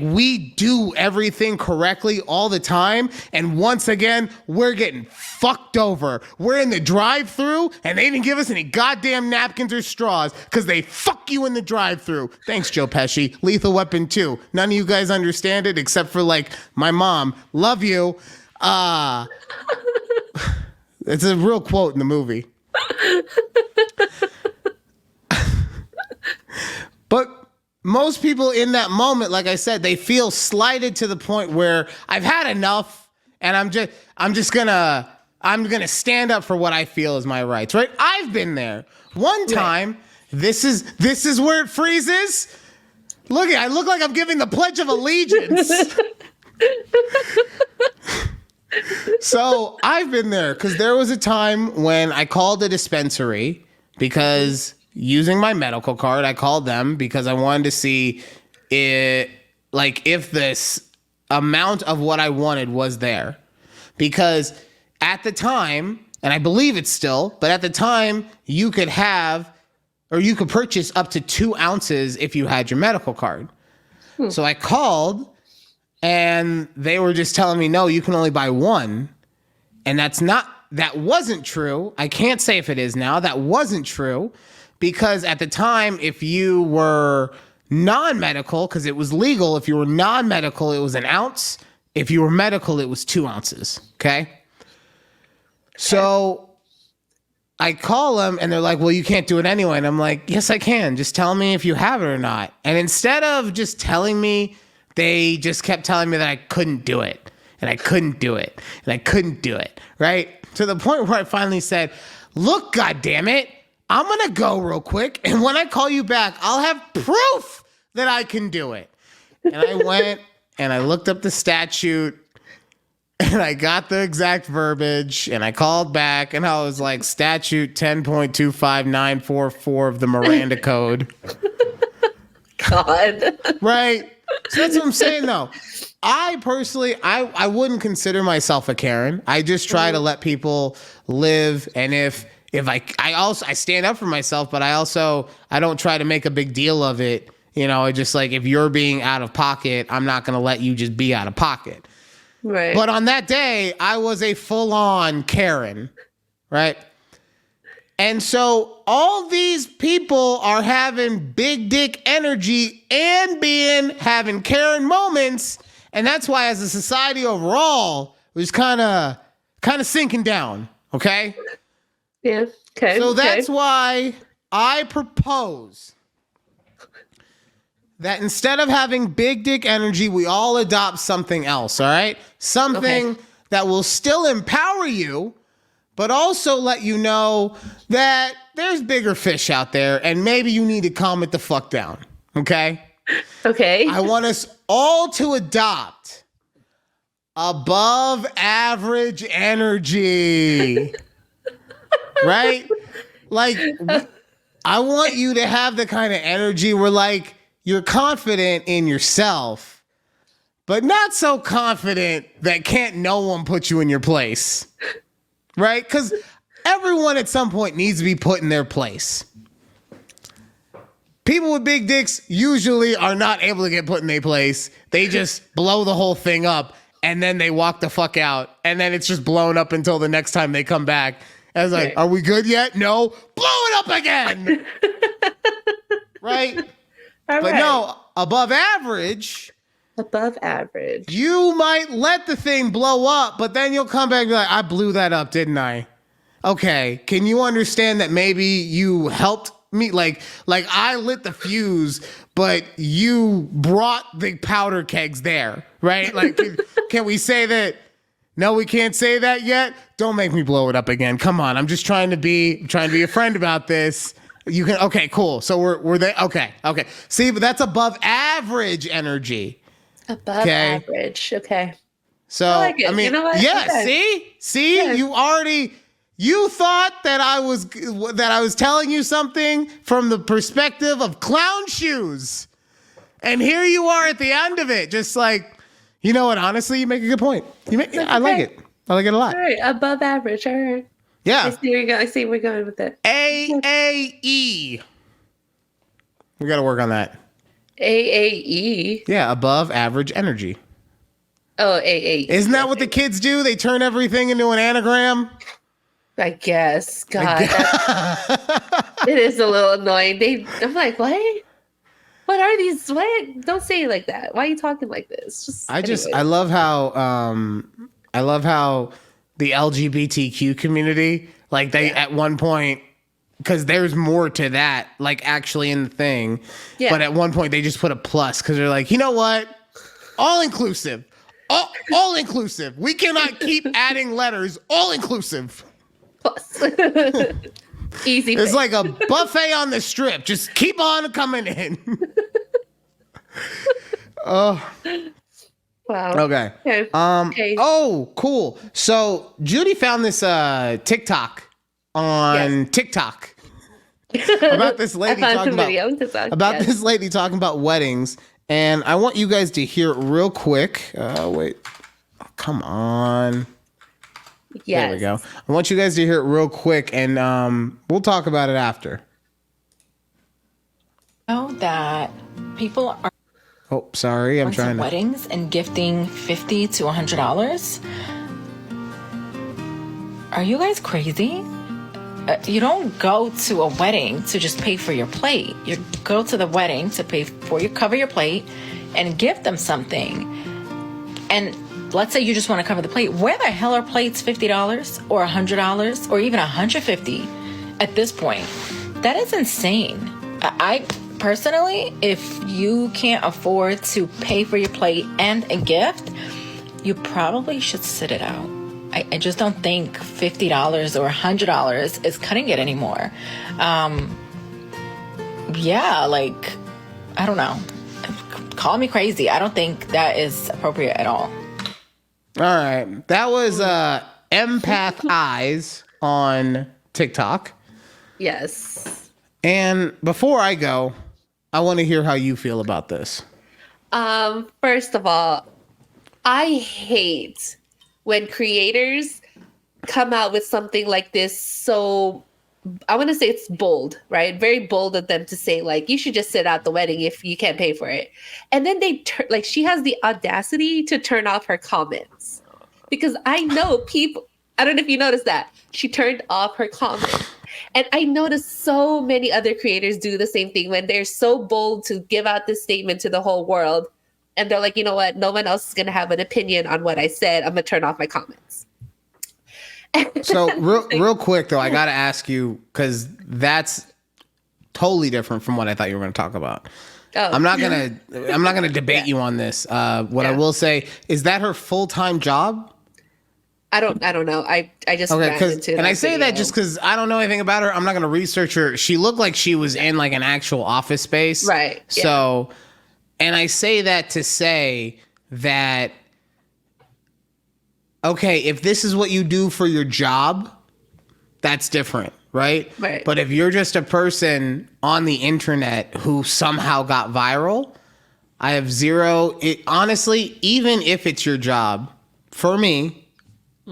we do everything correctly all the time, and once again, we're getting fucked over. We're in the drive-thru, and they didn't give us any goddamn napkins or straws because they fuck you in the drive-thru. Thanks, Joe Pesci. Lethal Weapon 2. None of you guys understand it except for, like, my mom. Love you. It's a real quote in the movie. But most people in that moment, like I said, they feel slighted to the point where I've had enough, and I'm gonna stand up for what I feel is my rights, right? I've been there. One time, this is where it freezes. Look, I look like I'm giving the Pledge of Allegiance. So I've been there because there was a time when I called a dispensary because using my medical card, I called them because I wanted to see if this amount of what I wanted was there. Because at the time, and I believe it's still, but at the time, you could purchase up to 2 ounces if you had your medical card. So I called, and they were just telling me, no, you can only buy 1. And that wasn't true. I can't say if it is now. That wasn't true. Because at the time, if you were non-medical, because it was legal, if you were non-medical, it was 1 ounce. If you were medical, it was 2 ounces. Okay? So I call them and they're like, well, you can't do it anyway. And I'm like, yes, I can. Just tell me if you have it or not. And instead of just telling me, they just kept telling me that I couldn't do it. And I couldn't do it. And I couldn't do it. Right? To the point where I finally said, look, goddammit, I'm going to go real quick. And when I call you back, I'll have proof that I can do it. And I went and I looked up the statute. And I got the exact verbiage, and I called back, and I was like, statute 10.25944 of the Miranda Code. God. Right? So that's what I'm saying, though. I personally, I wouldn't consider myself a Karen. I just try to let people live, and if I stand up for myself, but I don't try to make a big deal of it. You know, just like, if you're being out of pocket, I'm not going to let you just be out of pocket. Right. But on that day, I was a full-on Karen, right? And so all these people are having big dick energy and having Karen moments, and that's why, as a society overall, we're kind of sinking down, okay? Yeah. Okay. So that's why I propose that instead of having big dick energy, we all adopt something else, all right? Something that will still empower you, but also let you know that there's bigger fish out there, and maybe you need to calm it the fuck down, okay? Okay. I want us all to adopt above average energy, right? Like, I want you to have the kind of energy where, like, you're confident in yourself, but not so confident that can't no one put you in your place, right? Because everyone at some point needs to be put in their place. People with big dicks usually are not able to get put in their place. They just blow the whole thing up, and then they walk the fuck out, and then it's just blown up until the next time they come back. And it's like, are we good yet? No. Blow it up again. Right? But no, above average. Above average. You might let the thing blow up, but then you'll come back and be like, I blew that up, didn't I? Okay, can you understand that maybe you helped me? Like I lit the fuse, but you brought the powder kegs there, right? Like, can we say that? No, we can't say that yet. Don't make me blow it up again. Come on, I'm just trying to be a friend about this. You can, okay, cool. So we're there. Okay. See, but that's above average energy. Above average. Okay. So I like it. I mean, you know what? yeah. Okay. See, Yeah. you thought that I was telling you something from the perspective of clown shoes, and here you are at the end of it, just like, you know what? Honestly, you make a good point. I like it. I like it a lot. All right, above average. All right. Yeah. I see where we're going with it. AAE. We got to work on that. AAE. Yeah, above average energy. Oh, AAE. Isn't that what the kids do? They turn everything into an anagram. I guess. God. It is a little annoying. I'm like, what? What are these? What? Don't say it like that. Why are you talking like this? I love how the LGBTQ community, like they at one point, because there's more to that, like actually in the thing. Yeah. But at one point they just put a plus because they're like, you know what? All inclusive. All inclusive. We cannot keep adding letters. All inclusive. Plus. Easy. It's like a buffet on the strip. Just keep on coming in. Oh. Wow. Okay. Okay. Oh, cool. So Judy found this TikTok on TikTok about this lady talking about this lady talking about weddings, And I want you guys to hear it real quick. Wait. Oh, come on. Yes. There we go. I want you guys to hear it real quick, and we'll talk about it after. Know that people are Oh, sorry. I'm going trying to to. weddings and gifting $50 to $100. Are you guys crazy? You don't go to a wedding to just pay for your plate. You go to the wedding to cover your plate and give them something. And let's say you just want to cover the plate. Where the hell are plates $50 or $100 or even $150 at this point? That is insane. I personally, if you can't afford to pay for your plate and a gift, you probably should sit it out. I just don't think $50 or $100 is cutting it anymore. Yeah, like, I don't know. Call me crazy. I don't think that is appropriate at all. All right. That was Empath Eyes on TikTok. Yes. And before I go, I want to hear how you feel about this. First of all, I hate when creators come out with something like this. So I want to say it's bold, right? Very bold of them to say, like, you should just sit out the wedding if you can't pay for it. And then she has the audacity to turn off her comments. Because I know people, I don't know if you noticed that. She turned off her comments. And I noticed so many other creators do the same thing when they're so bold to give out this statement to the whole world. And they're like, you know what? No one else is going to have an opinion on what I said. I'm going to turn off my comments. So real quick, though, I got to ask you, because that's totally different from what I thought you were going to talk about. Oh. I'm not gonna debate you on this. What I will say is that her full-time job. I don't know. I just Okay, ran into and I that say video. that just because I don't know anything about her. I'm not gonna research her. She looked like she was in like an actual office space, Right, yeah. So, and I say that to say that, okay, if this is what you do for your job, that's different, right? Right. But if you're just a person on the internet who somehow got viral, I have honestly, even if it's your job, for me,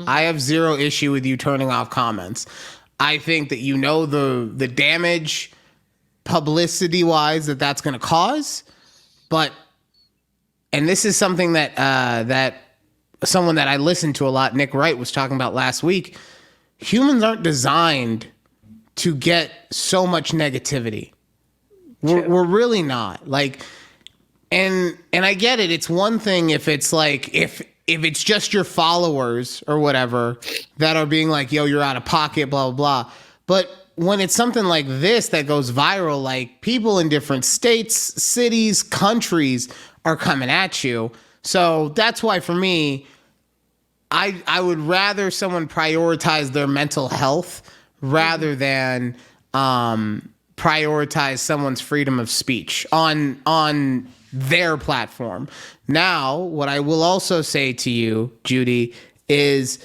I have zero issue with you turning off comments. I think that you know the damage publicity-wise that's going to cause, and this is something that someone that I listened to a lot, Nick Wright, was talking about last week. Humans aren't designed to get so much negativity. We're really not. Like, and I get it. It's one thing if it's like if it's just your followers or whatever that are being like, yo, you're out of pocket, blah, blah, blah. But when it's something like this that goes viral, like people in different states, cities, countries are coming at you. So that's why for me, I would rather someone prioritize their mental health rather than prioritize someone's freedom of speech on their platform. Now, what I will also say to you, Judy, is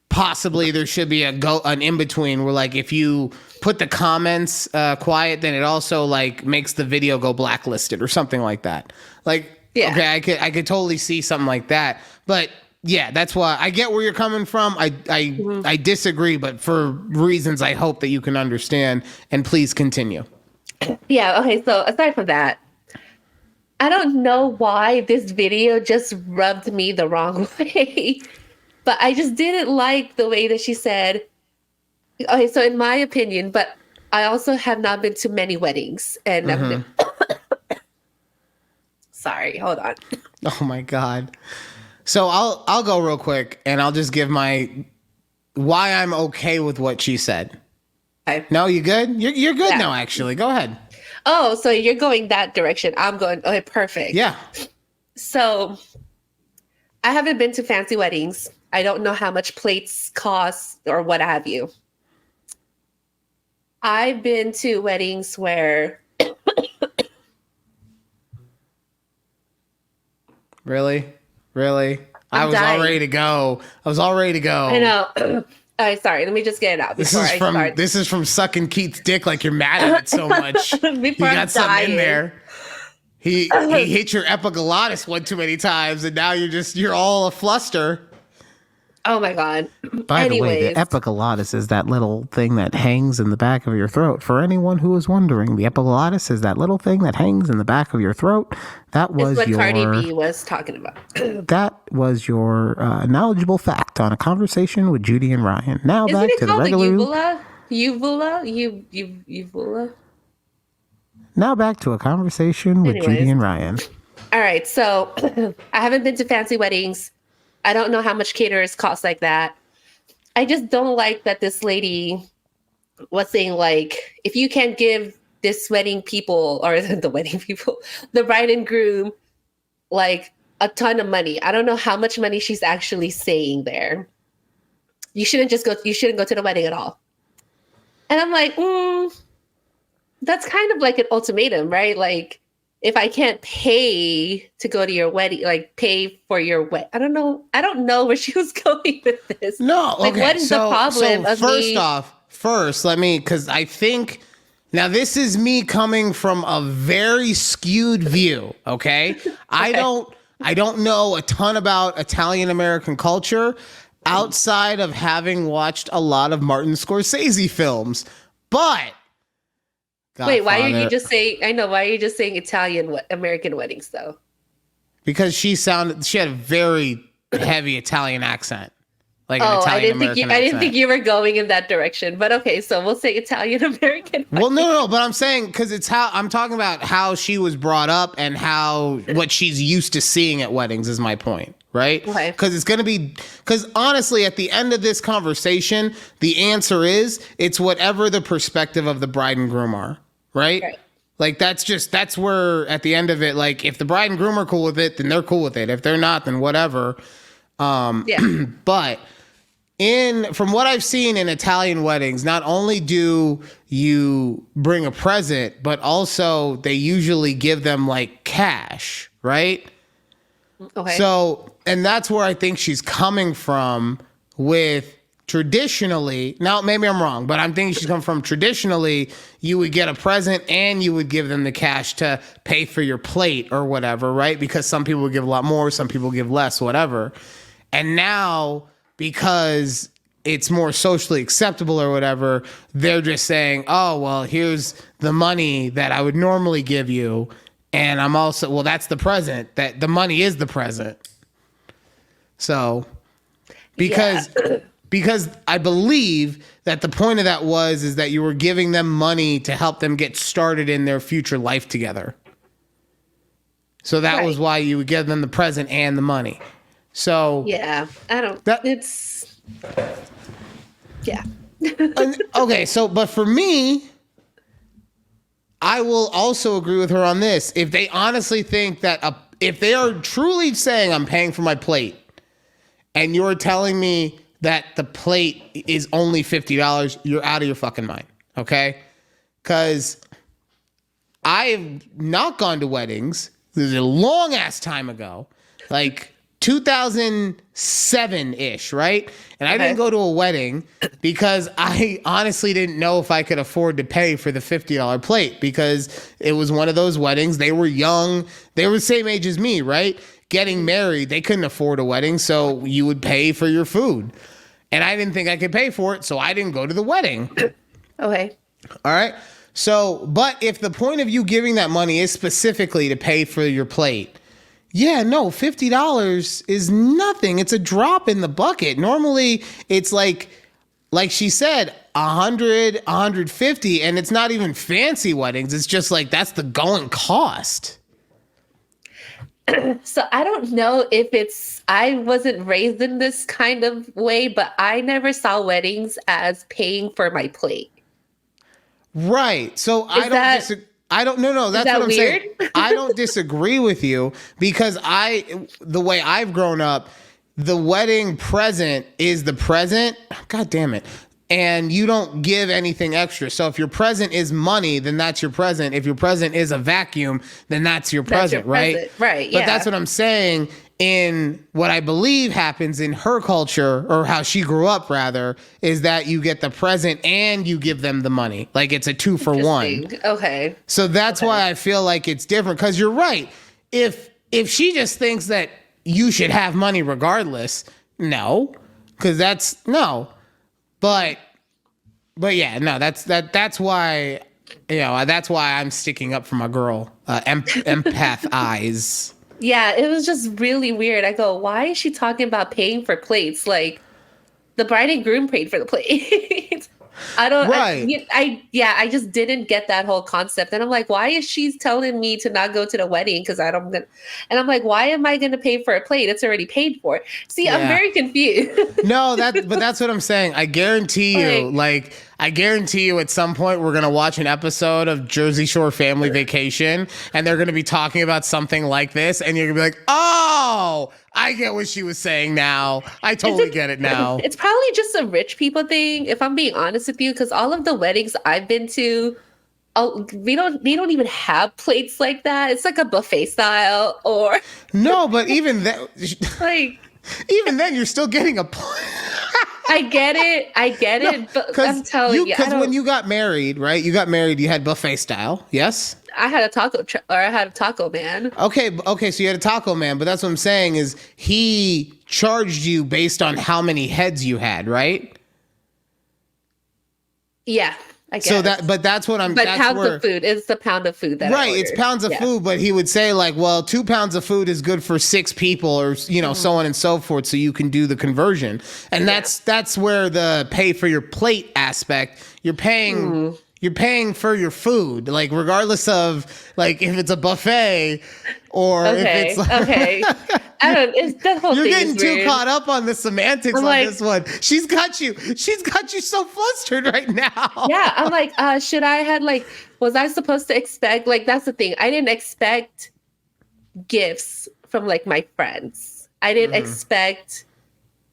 possibly there should be an in-between where, like, if you put the comments quiet, then it also, like, makes the video go blacklisted or something like that. Like, yeah. Okay, I could totally see something like that. But, yeah, that's why I get where you're coming from. I disagree, but for reasons I hope that you can understand. And please continue. Yeah, okay, so aside from that, I don't know why this video just rubbed me the wrong way, but I just didn't like the way that she said, okay, so in my opinion, but I also have not been to many weddings, and sorry, hold on. Oh my God. So I'll go real quick and I'll just give why I'm okay with what she said. Okay. No, you good? You're good Yeah. now, actually. Go ahead. Oh, so you're going that direction. I'm going, okay, perfect. Yeah. So I haven't been to fancy weddings. I don't know how much plates cost or what have you. I've been to weddings where Really? I was dying. all ready to go. I know. Sorry, let me just get it out before I start. This is from sucking Keith's dick like you're mad at it so much. Before you I'm got something dying. in there. He hit your epiglottis one too many times, and now you're all a fluster. Oh my God. By the way, the epiglottis is that little thing that hangs in the back of your throat. For anyone who is wondering, the epiglottis is that little thing that hangs in the back of your throat. That was what Cardi B was talking about. That was your knowledgeable fact on a conversation with Judy and Ryan. Now Isn't back it to the called regular. Uvula? Now back to a conversation with Judy and Ryan. All right, so I haven't been to fancy weddings. I don't know how much caterers cost like that. I just don't like that this lady was saying, like, if you can't give this wedding people, or the wedding people, the bride and groom, like a ton of money. I don't know how much money she's actually saying there. You shouldn't go to the wedding at all. And I'm like, that's kind of like an ultimatum, right? Like, if I can't pay to go to your wedding, like pay for your wedding, I don't know where she was going with this. No, okay. Like, what is the problem? First, let me, because I think now this is me coming from a very skewed view. Okay, I don't know a ton about Italian American culture outside of having watched a lot of Martin Scorsese films, but. Wait, why are you just saying? I know, why are you just saying Italian American weddings though? Because she had a very heavy Italian accent, like an Italian American accent. I didn't think you were going in that direction, but okay, so we'll say Italian American. Well, no, but I'm saying because it's how I'm talking about how she was brought up and what she's used to seeing at weddings is my point. Right? Okay. Because honestly, at the end of this conversation, the answer is it's whatever the perspective of the bride and groom are. Right? Like that's where at the end of it, like if the bride and groom are cool with it, then they're cool with it. If they're not, then whatever. But from what I've seen in Italian weddings, not only do you bring a present, but also they usually give them like cash, right? Okay. So, and that's where I think she's coming from with traditionally, now maybe I'm wrong, but I'm thinking she's coming from traditionally, you would get a present and you would give them the cash to pay for your plate or whatever, right? Because some people would give a lot more, some people give less, whatever. And now, because it's more socially acceptable or whatever, they're just saying, oh, well, here's the money that I would normally give you. And I'm also, well, that's the present, that the money is the present. So, because I believe that the point of that is that you were giving them money to help them get started in their future life together. So that was why you would give them the present and the money. So yeah, okay. So, but for me, I will also agree with her on this. If they honestly think that if they are truly saying I'm paying for my plate and you're telling me that the plate is only $50, you're out of your fucking mind. Okay. Cause I've not gone to weddings. This is a long ass time ago, like 2007-ish, right? And I didn't go to a wedding because I honestly didn't know if I could afford to pay for the $50 plate because it was one of those weddings. They were young. They were the same age as me, right? Getting married, they couldn't afford a wedding, so you would pay for your food. And I didn't think I could pay for it, so I didn't go to the wedding. Okay. All right. So, but if the point of you giving that money is specifically to pay for your plate, yeah, no, $50 is nothing. It's a drop in the bucket. Normally, it's like she said, 100, 150, and it's not even fancy weddings. It's just like that's the going cost. So I don't know if I wasn't raised in this kind of way, but I never saw weddings as paying for my plate. Right. So I don't disagree. No, that's what I'm weird? saying. I don't disagree with you because the way I've grown up, the wedding present is the present. God damn it. And you don't give anything extra. So if your present is money, then that's your present. If your present is a vacuum, then that's your present, right? Right, yeah. But that's what I'm saying in what I believe happens in her culture, or how she grew up rather, is that you get the present and you give them the money. Like it's a 2-for-1. Interesting. Okay. So that's why I feel like it's different. Because you're right. If she just thinks that you should have money regardless, no. Because that's no. But yeah, no, that's why, you know, that's why I'm sticking up for my girl, empath eyes. Yeah, it was just really weird. I go, why is she talking about paying for plates? Like, the bride and groom paid for the plate. I don't. Right. I just didn't get that whole concept, and I'm like, why is she telling me to not go to the wedding? Because I don't. And I'm like, why am I going to pay for a plate? It's already paid for. See, Yeah. I'm very confused. No, but that's what I'm saying. I guarantee you, I guarantee you at some point we're going to watch an episode of Jersey Shore Family Vacation and they're going to be talking about something like this and you're going to be like, oh, I get what she was saying now. I totally get it now. It's probably just a rich people thing, if I'm being honest with you, because all of the weddings I've been to, they don't even have plates like that. It's like a buffet style, or No, but even that, like, even then you're still getting a plate. I get it, but I'm telling you, because when you got married, right? You got married, you had buffet style, yes? I had a taco man. Okay, so you had a taco man, but that's what I'm saying is he charged you based on how many heads you had, right? Yeah, I guess. So that's what I'm. But that's pounds where, of food. It's the pound of food that I right, it's ordered. pounds of food, but he would say like, well, 2 pounds of food is good for 6 people, or so on and so forth, so you can do the conversion, and that's where the pay for your plate aspect. You're paying. You're paying for your food, like regardless of like if it's a buffet or if it's okay. I don't. It's that whole You're thing. getting is too weird. caught up on the semantics I'm on like- this one. She's got you so flustered right now. Yeah, I'm like, should I had was I supposed to expect that's the thing. I didn't expect gifts from my friends. I didn't expect.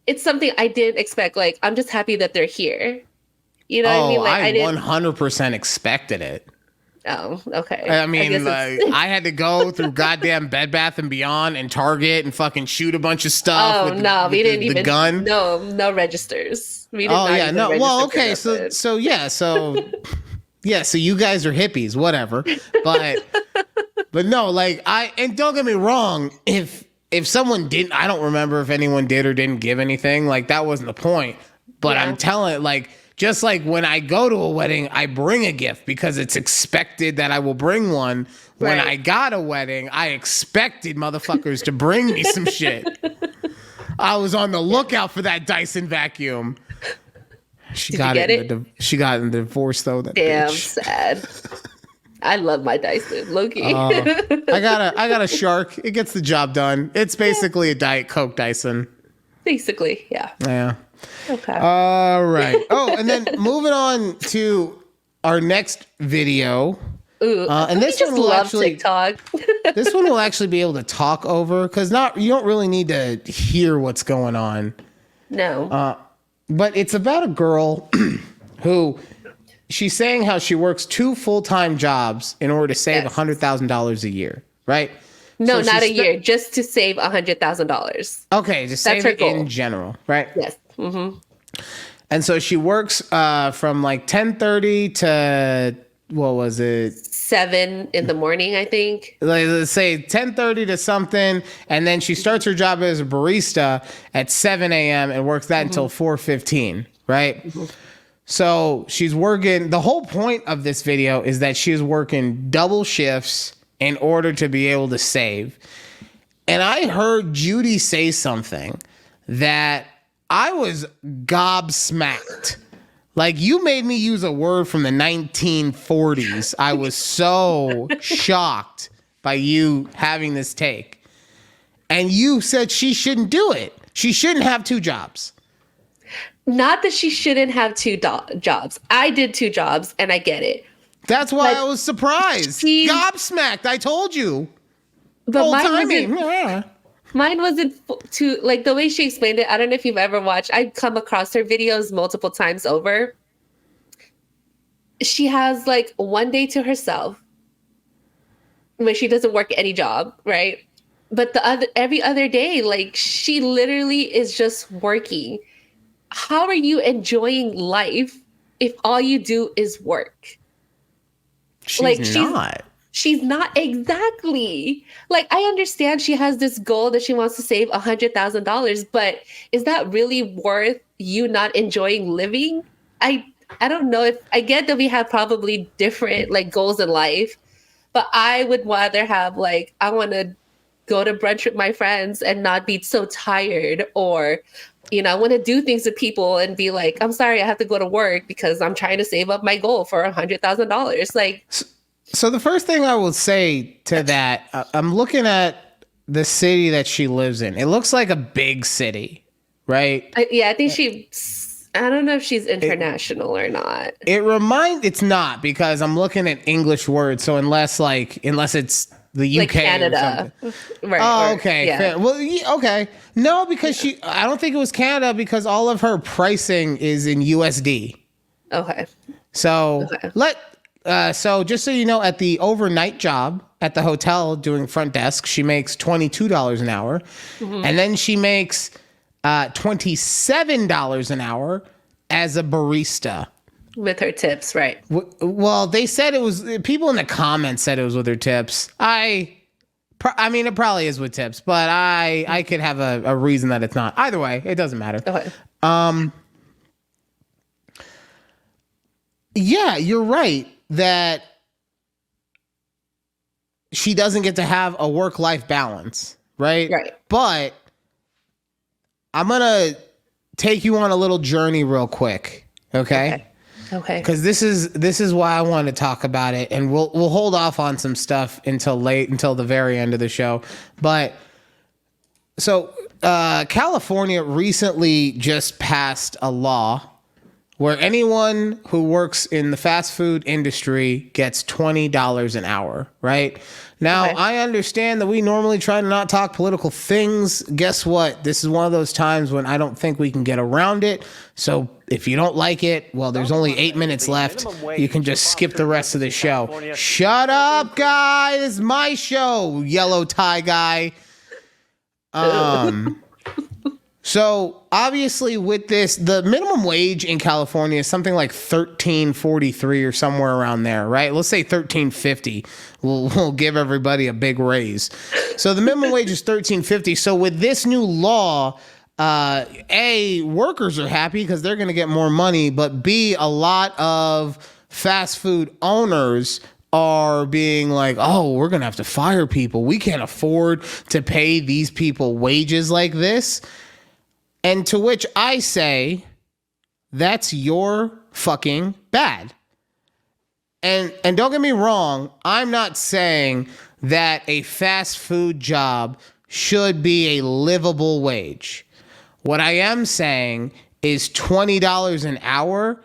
It's something I didn't expect. I'm just happy that they're here. You know what I mean? I didn't. 100% expected it. Oh, okay. I mean, guess it's- I had to go through goddamn Bed Bath and Beyond and Target and fucking shoot a bunch of stuff. Oh with no, we didn't the even. gun. No registers. We did Oh not yeah, even no. Well, register okay, for so nothing. yeah, so you guys are hippies, whatever. But no, and don't get me wrong, if someone didn't, I don't remember if anyone did or didn't give anything. That wasn't the point. But Yeah. I'm telling just like when I go to a wedding, I bring a gift because it's expected that I will bring one. When Right. I got a wedding, I expected motherfuckers to bring me some shit. I was on the lookout for that Dyson vacuum. She Did got you it. get In she got in the divorce though. That Damn bitch. sad. I love my Dyson, Loki. I got a Shark. It gets the job done. It's basically a Diet Coke Dyson. Basically, yeah. Yeah. Okay. All right. Oh, and then moving on to our next video. Ooh, and this just one will love actually TikTok. this one will actually be able to talk over because you don't really need to hear what's going on. No. But it's about a girl who she's saying how she works 2 full-time jobs in order to save Yes. $100,000 a year, right? No, So not a she's year, just to save $100,000. Okay, just save her it goal. in general, right? Yes. Mm-hmm. And so she works from 10:30 to what was it? 7 in the morning, I think. Let's say 10:30 to something, and then she starts her job as a barista at 7 a.m. and works that until 4:15, right? So she's working. The whole point of this video is that she's working double shifts in order to be able to save. And I heard Judy say something that I was gobsmacked. You made me use a word from the 1940s. I was so shocked by you having this take. And you said she shouldn't do it. She shouldn't have 2 jobs. Not that she shouldn't have 2 jobs. I did 2 jobs, and I get it. That's why I was surprised. She's- Gobsmacked. I told you. But Old mine timey. wasn't. Yeah. Mine wasn't too the way she explained it. I don't know if you've ever watched. I've come across her videos multiple times over. She has 1 day to herself when she doesn't work any job, right? but every other day, like she literally is just working. How are you enjoying life if all you do is work? She's not. She's not exactly. Like, I understand she has this goal that she wants to save $100,000, but is that really worth you not enjoying living? I don't know. If I get that we have probably different like goals in life, but I would rather have like, I want to go to brunch with my friends and not be so tired, or I want to do things with people and be like, I'm sorry, I have to go to work because I'm trying to save up my goal for $100,000. Like, so the first thing I will say to that, I'm looking at the city that she lives in. It looks like a big city, right? I think I don't know if she's international or not. It's not, because I'm looking at English words. So unless it's the UK, like Canada, or something. Right? Oh, okay. Yeah. Fair. Well, okay. No, because I don't think it was Canada, because all of her pricing is in USD. Okay. So so just so you know, at the overnight job at the hotel doing front desk, she makes $22 an hour, and then she makes $27 an hour as a barista. With her tips, right? Well, they said it was, people in the comments said it was with her tips. I mean, it probably is with tips, but I could have a reason that it's not. Either way, it doesn't matter. Okay. Yeah, you're right that she doesn't get to have a work-life balance, right? Right. But I'm going to take you on a little journey real quick, okay? Okay. Because this is why I want to talk about it, and we'll hold off on some stuff until the very end of the show. But so California recently just passed a law where anyone who works in the fast food industry gets $20 an hour, right? Now, Okay. I understand that we normally try to not talk political things. Guess what? This is one of those times when I don't think we can get around it. So if you don't like it, well, there's only 8 minutes left. You can just skip the rest of the show. Shut up, guy. This is my show, yellow tie guy. So obviously with this, the minimum wage in California is something like $13.43 or somewhere around there, right? Let's say $13.50. We'll give everybody a big raise. So the minimum wage is $13.50. So with this new law, A, workers are happy because they're going to get more money, but B, a lot of fast food owners are being like, oh, we're going to have to fire people. We can't afford to pay these people wages like this. And to which I say, that's your fucking bad. And don't get me wrong, I'm not saying that a fast food job should be a livable wage. What I am saying is $20 an hour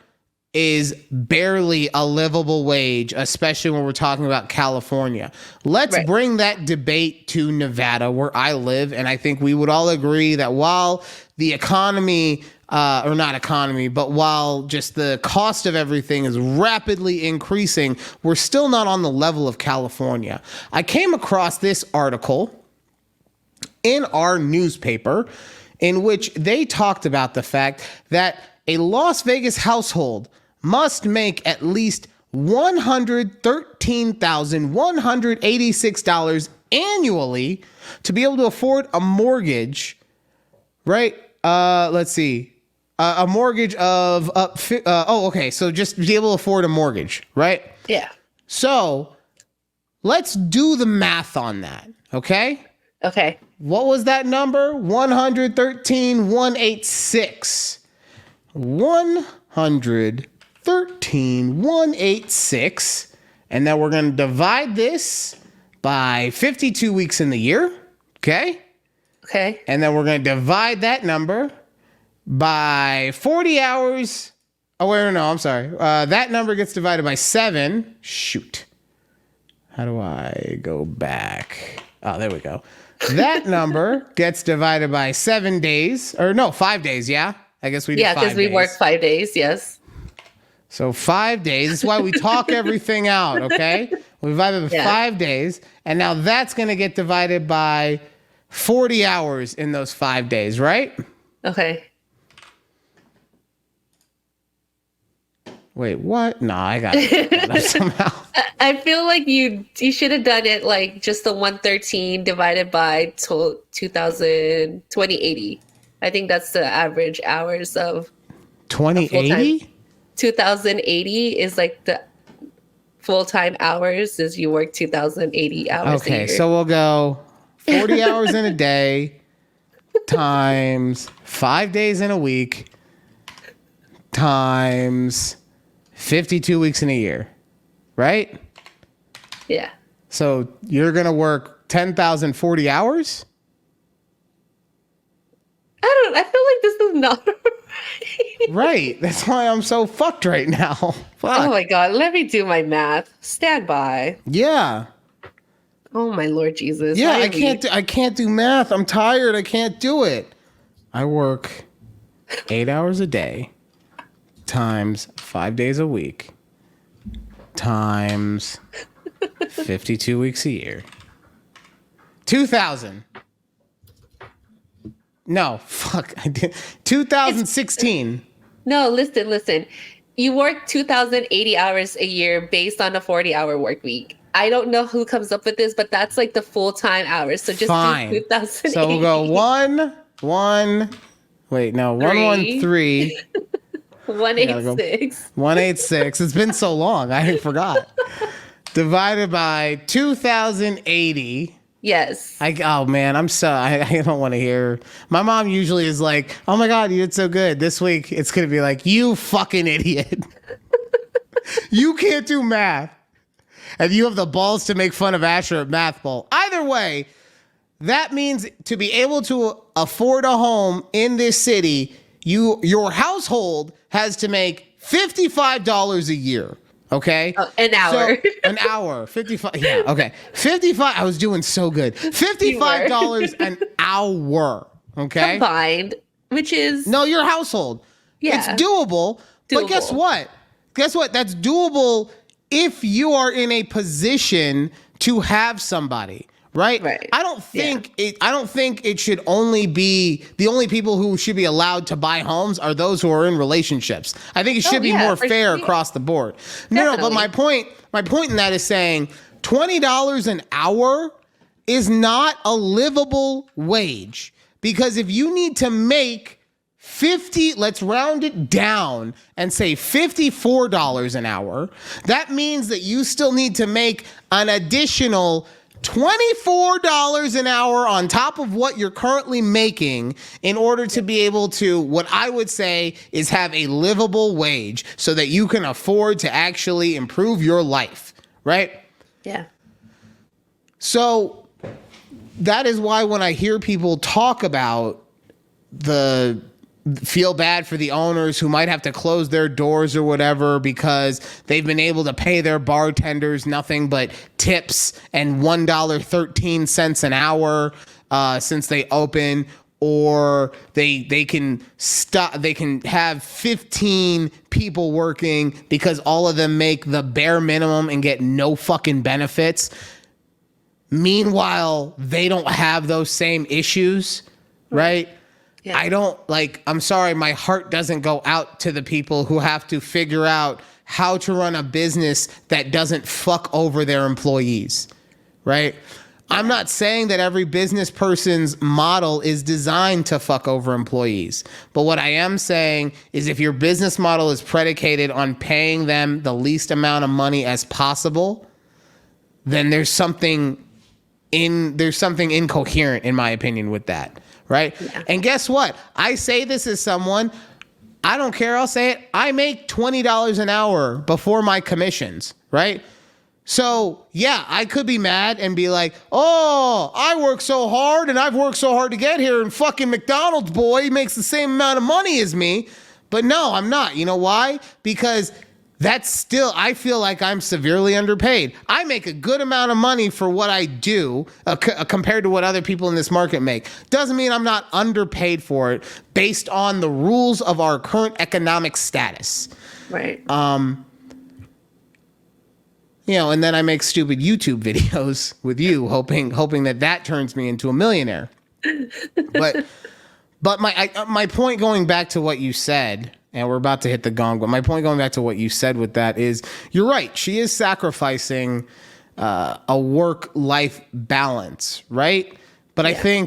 is barely a livable wage, especially when we're talking about California. Let's bring that debate to Nevada, where I live, and I think we would all agree that while the economy, or not economy, but while just the cost of everything is rapidly increasing, we're still not on the level of California. I came across this article in our newspaper in which they talked about the fact that a Las Vegas household must make at least $113,186 annually to be able to afford a mortgage, right? Let's see. A mortgage of so just be able to afford a mortgage, right? Yeah. So let's do the math on that, okay? Okay. What was that number? 113,186. 113,186. And then we're going to divide this by 52 weeks in the year. Okay. Okay. And then we're going to divide that number by 40 hours. Oh, wait, no, I'm sorry. That number gets divided by 7. Shoot. How do I go back? Oh, there we go. That number gets divided by 7 days, or no, 5 days. Yeah, I guess we did 5 days. Yeah, because we work 5 days. Yes. So 5 days. That's why we talk everything out. Okay, we divided by 5 days, and now that's going to get divided by 40 hours in those 5 days, right? Okay. Wait, what? No, I got it somehow. I feel like you should have done it like just the 113 divided by 2080. I think that's the average hours of 2080? 2080 is like the full-time hours is you work 2080 hours a Okay, year. so we'll go 40 hours in a day times 5 days in a week times 52 weeks in a year, right? Yeah. So you're going to work 10,040 hours? I feel like this is not Right. That's why I'm so fucked right now. Fuck. Oh my god, let me do my math. Stand by. Yeah. Oh my Lord Jesus. Yeah, Why I are we- can't do math. I'm tired. I can't do it. I work 8 hours a day times 5 days a week times 52 weeks a year. 2,000. No, fuck. I did 2016. No, listen. You work 2,080 hours a year based on a 40-hour work week. I don't know who comes up with this, but that's like the full-time hours. So just Fine. do 2,080. So we'll go 113. 186. 186. It's been so long. I forgot. Divided by 2,080. Yes. Oh man, I don't want to hear. My mom usually is like, "Oh my god, you did so good." This week it's going to be like, "You fucking idiot. You can't do math." And you have the balls to make fun of Asher at Math Bowl. Either way, that means to be able to afford a home in this city, your household has to make $55 a year. Okay. An hour. So, an hour. 55. Yeah. Okay. 55. I was doing so good. $55 an hour. Okay. Combined, which is No, your household. Yeah. It's doable. But guess Doable. what? Guess what? That's doable if you are in a position to have somebody. Right? Right. I don't think it should only be the only people who should be allowed to buy homes are those who are in relationships. I think it should be more for fair sure. across the board. No, but my point in that is saying $20 an hour is not a livable wage. Because if you need to make 50, let's round it down and say $54 an hour, that means that you still need to make an additional $24 an hour on top of what you're currently making in order to be able to, what I would say is have a livable wage so that you can afford to actually improve your life, right? Yeah. So that is why when I hear people talk about feel bad for the owners who might have to close their doors or whatever because they've been able to pay their bartenders nothing but tips and $1.13 an hour since they open, or they can have 15 people working because all of them make the bare minimum and get no fucking benefits. Meanwhile, they don't have those same issues, right? Yeah. I'm sorry, my heart doesn't go out to the people who have to figure out how to run a business that doesn't fuck over their employees, right? I'm not saying that every business person's model is designed to fuck over employees. But what I am saying is if your business model is predicated on paying them the least amount of money as possible, then there's something incoherent, in my opinion, with that. Right? Yeah. And guess what? I say this as someone, I don't care, I'll say it. I make $20 an hour before my commissions, right? So, yeah, I could be mad and be like, oh, I work so hard and I've worked so hard to get here, and fucking McDonald's boy makes the same amount of money as me. But no, I'm not. You know why? Because I feel like I'm severely underpaid. I make a good amount of money for what I do compared to what other people in this market make. Doesn't mean I'm not underpaid for it based on the rules of our current economic status. Right. And then I make stupid YouTube videos with you, hoping that turns me into a millionaire. But my point going back to what you said, and we're about to hit the gong, but my point going back to what you said with that is, you're right. She is sacrificing a work-life balance, right? But yeah.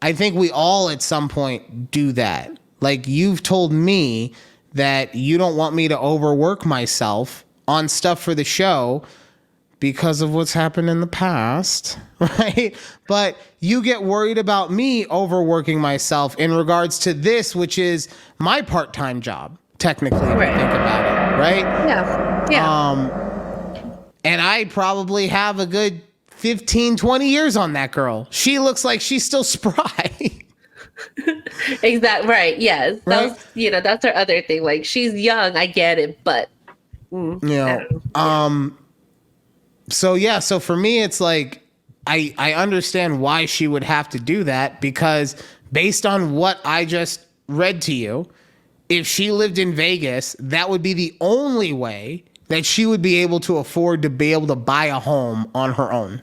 I think we all at some point do that. Like, you've told me that you don't want me to overwork myself on stuff for the show because of what's happened in the past, right? But you get worried about me overworking myself in regards to this, which is my part-time job, technically, if you think about it, right? Yeah. And I probably have a good 15, 20 years on that girl. She looks like she's still spry. Exactly. Right. Yes. Right? That's her other thing. Like, she's young. I get it, but So for me, it's like, I understand why she would have to do that, because based on what I just read to you, if she lived in Vegas, that would be the only way that she would be able to afford to be able to buy a home on her own.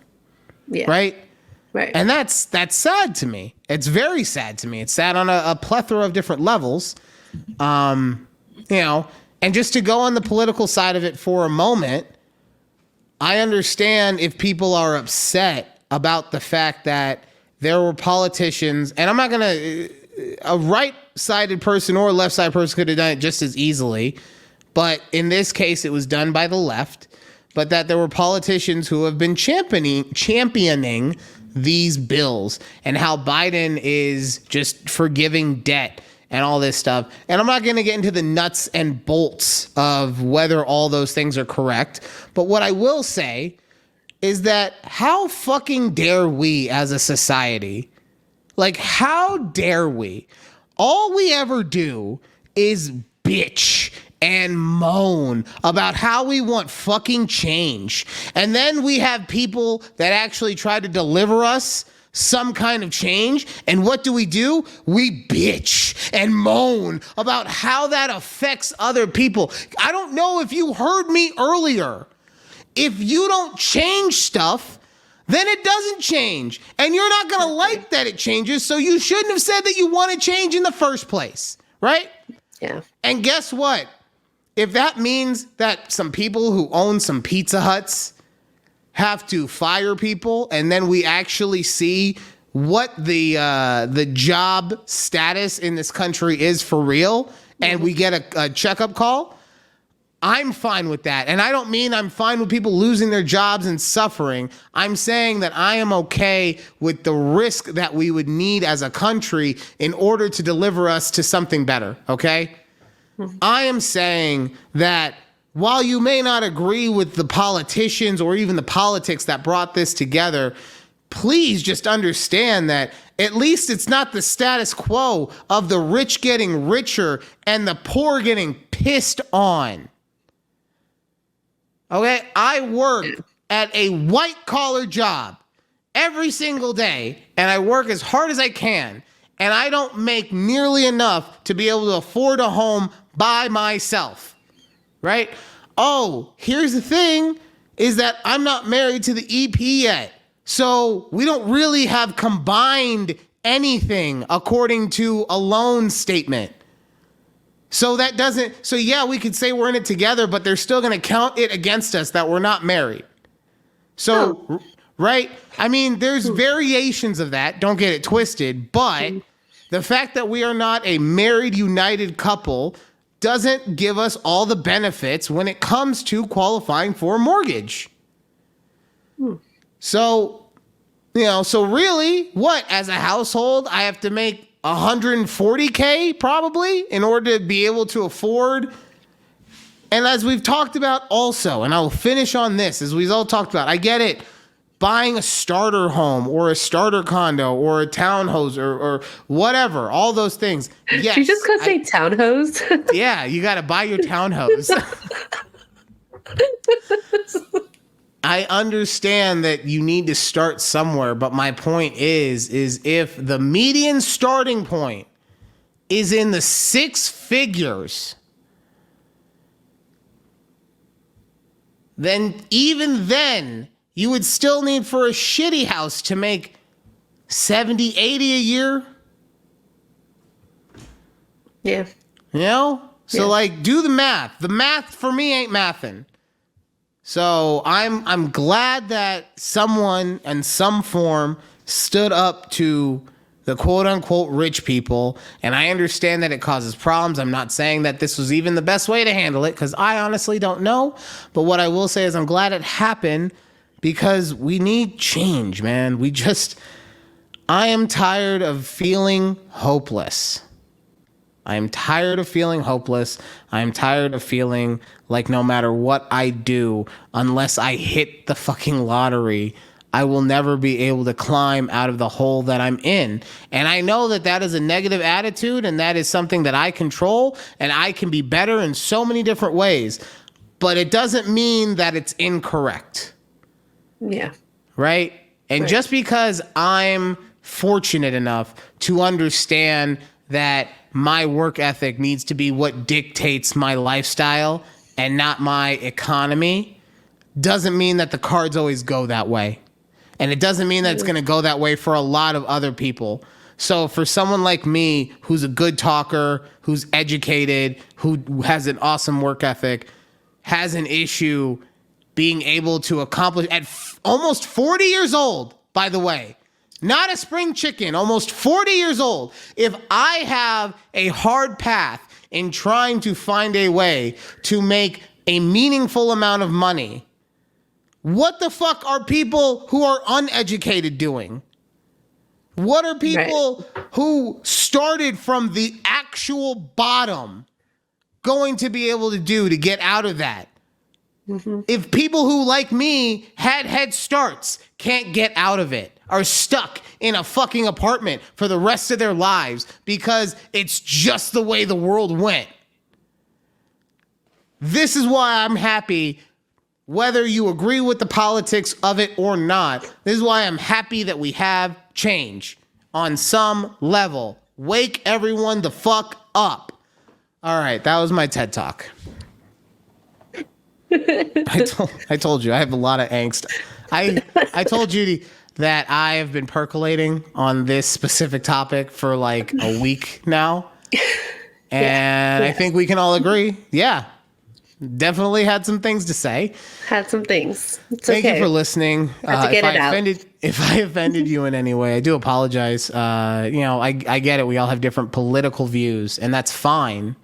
Yeah. Right? Right. And that's sad to me. It's very sad to me. It's sad on a plethora of different levels. And just to go on the political side of it for a moment, I understand if people are upset about the fact that there were politicians, and I'm not going to, a right-sided person or a left-sided person could have done it just as easily, but in this case, it was done by the left, but that there were politicians who have been championing these bills and how Biden is just forgiving debt and all this stuff. And I'm not going to get into the nuts and bolts of whether all those things are correct. But what I will say is that how fucking dare we as a society? Like, how dare we? All we ever do is bitch and moan about how we want fucking change. And then we have people that actually try to deliver us some kind of change. And what do? We bitch and moan about how that affects other people. I don't know if you heard me earlier. If you don't change stuff, then it doesn't change. And you're not going to like that it changes. So you shouldn't have said that you want to change in the first place. Right? Yeah. And guess what? If that means that some people who own some Pizza Huts have to fire people, and then we actually see what the job status in this country is for real, and we get a checkup call, I'm fine with that. And I don't mean I'm fine with people losing their jobs and suffering. I'm saying that I am okay with the risk that we would need as a country in order to deliver us to something better, okay? I am saying that while you may not agree with the politicians or even the politics that brought this together, please just understand that at least it's not the status quo of the rich getting richer and the poor getting pissed on. Okay? I work at a white collar job every single day, and I work as hard as I can, and I don't make nearly enough to be able to afford a home by myself, right? Oh, here's the thing, is that I'm not married to the EP yet. So we don't really have combined anything according to a loan statement. So that doesn't, so yeah, we could say we're in it together, but they're still going to count it against us that we're not married. So, right? I mean, there's variations of that. Don't get it twisted. But the fact that we are not a married, united couple doesn't give us all the benefits when it comes to qualifying for a mortgage. So, so really, what, as a household, I have to make $140K probably in order to be able to afford. And as we've talked about also, and I'll finish on this, as we've all talked about, I get it. Buying a starter home or a starter condo or a townhouse or whatever, all those things. Yes, you just gonna say townhouse? Yeah, you got to buy your townhouse. I understand that you need to start somewhere, but my point is if the median starting point is in the six figures, then even then, you would still need for a shitty house to make 70, 80 a year. Yeah. You know? So Yeah. like do the math. The math for me ain't mathin'. So I'm glad that someone in some form stood up to the quote unquote rich people. And I understand that it causes problems. I'm not saying that this was even the best way to handle it, because I honestly don't know. But what I will say is I'm glad it happened, because we need change, man. I am tired of feeling hopeless. I am tired of feeling hopeless. I am tired of feeling like no matter what I do, unless I hit the fucking lottery, I will never be able to climb out of the hole that I'm in. And I know that that is a negative attitude, and that is something that I control, and I can be better in so many different ways. But it doesn't mean that it's incorrect. Yeah. Right? And Right. just because I'm fortunate enough to understand that my work ethic needs to be what dictates my lifestyle and not my economy, doesn't mean that the cards always go that way. And it doesn't mean that it's going to go that way for a lot of other people. So for someone like me, who's a good talker, who's educated, who has an awesome work ethic, has an issue being able to accomplish at almost 40 years old, by the way, not a spring chicken, almost 40 years old. If I have a hard path in trying to find a way to make a meaningful amount of money, what the fuck are people who are uneducated doing? What are people who started from the actual bottom going to be able to do to get out of that? Mm-hmm. If people who, like me, had head starts, can't get out of it, are stuck in a fucking apartment for the rest of their lives because it's just the way the world went. This is why I'm happy, whether you agree with the politics of it or not. This is why I'm happy that we have change on some level. Wake everyone the fuck up. All right, that was my TED Talk. I told you I have a lot of angst. I told Judy that I have been percolating on this specific topic for like a week now. And I think we can all agree. Yeah. Definitely had some things to say. Had some things. It's Thank okay. you for listening. Had to get it out. If I offended you in any way, I do apologize. I get it. We all have different political views, and that's fine.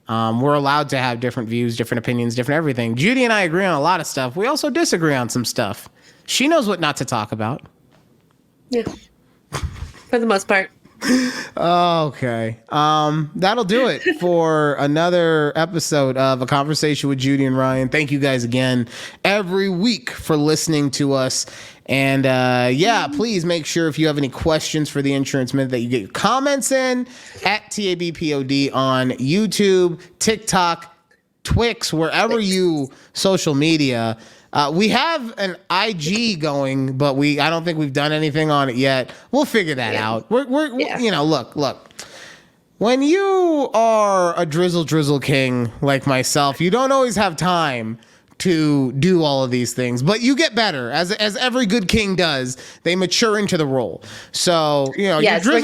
We're allowed to have different views, different opinions, different everything. Judy and I agree on a lot of stuff. We also disagree on some stuff. She knows what not to talk about. Yeah. For the most part. Okay. That'll do it for another episode of A Conversation with Judy and Ryan. Thank you guys again every week for listening to us. And please make sure if you have any questions for the Insurance Minute that you get your comments in at TABPOD on YouTube, TikTok, Twix, wherever you social media. We have an IG going, but I don't think we've done anything on it yet. We'll figure that out. We're look. When you are a drizzle king like myself, you don't always have time to do all of these things, but you get better as every good king does. They mature into the role. So, your drizzle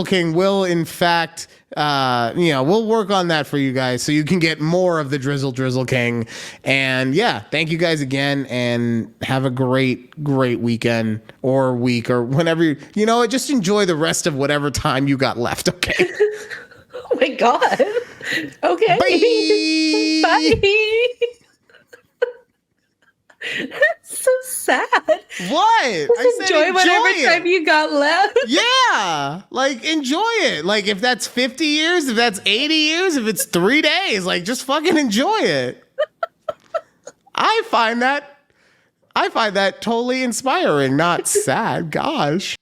king will in fact, we'll work on that for you guys so you can get more of the drizzle king. And thank you guys again, and have a great weekend or week or whenever just enjoy the rest of whatever time you got left. Okay. Oh my God. Okay. Bye. Bye. That's so sad. What? Just enjoy whatever time you got left. Yeah. Enjoy it. If that's 50 years, if that's 80 years, if it's 3 days, just fucking enjoy it. I find that totally inspiring, not sad. Gosh.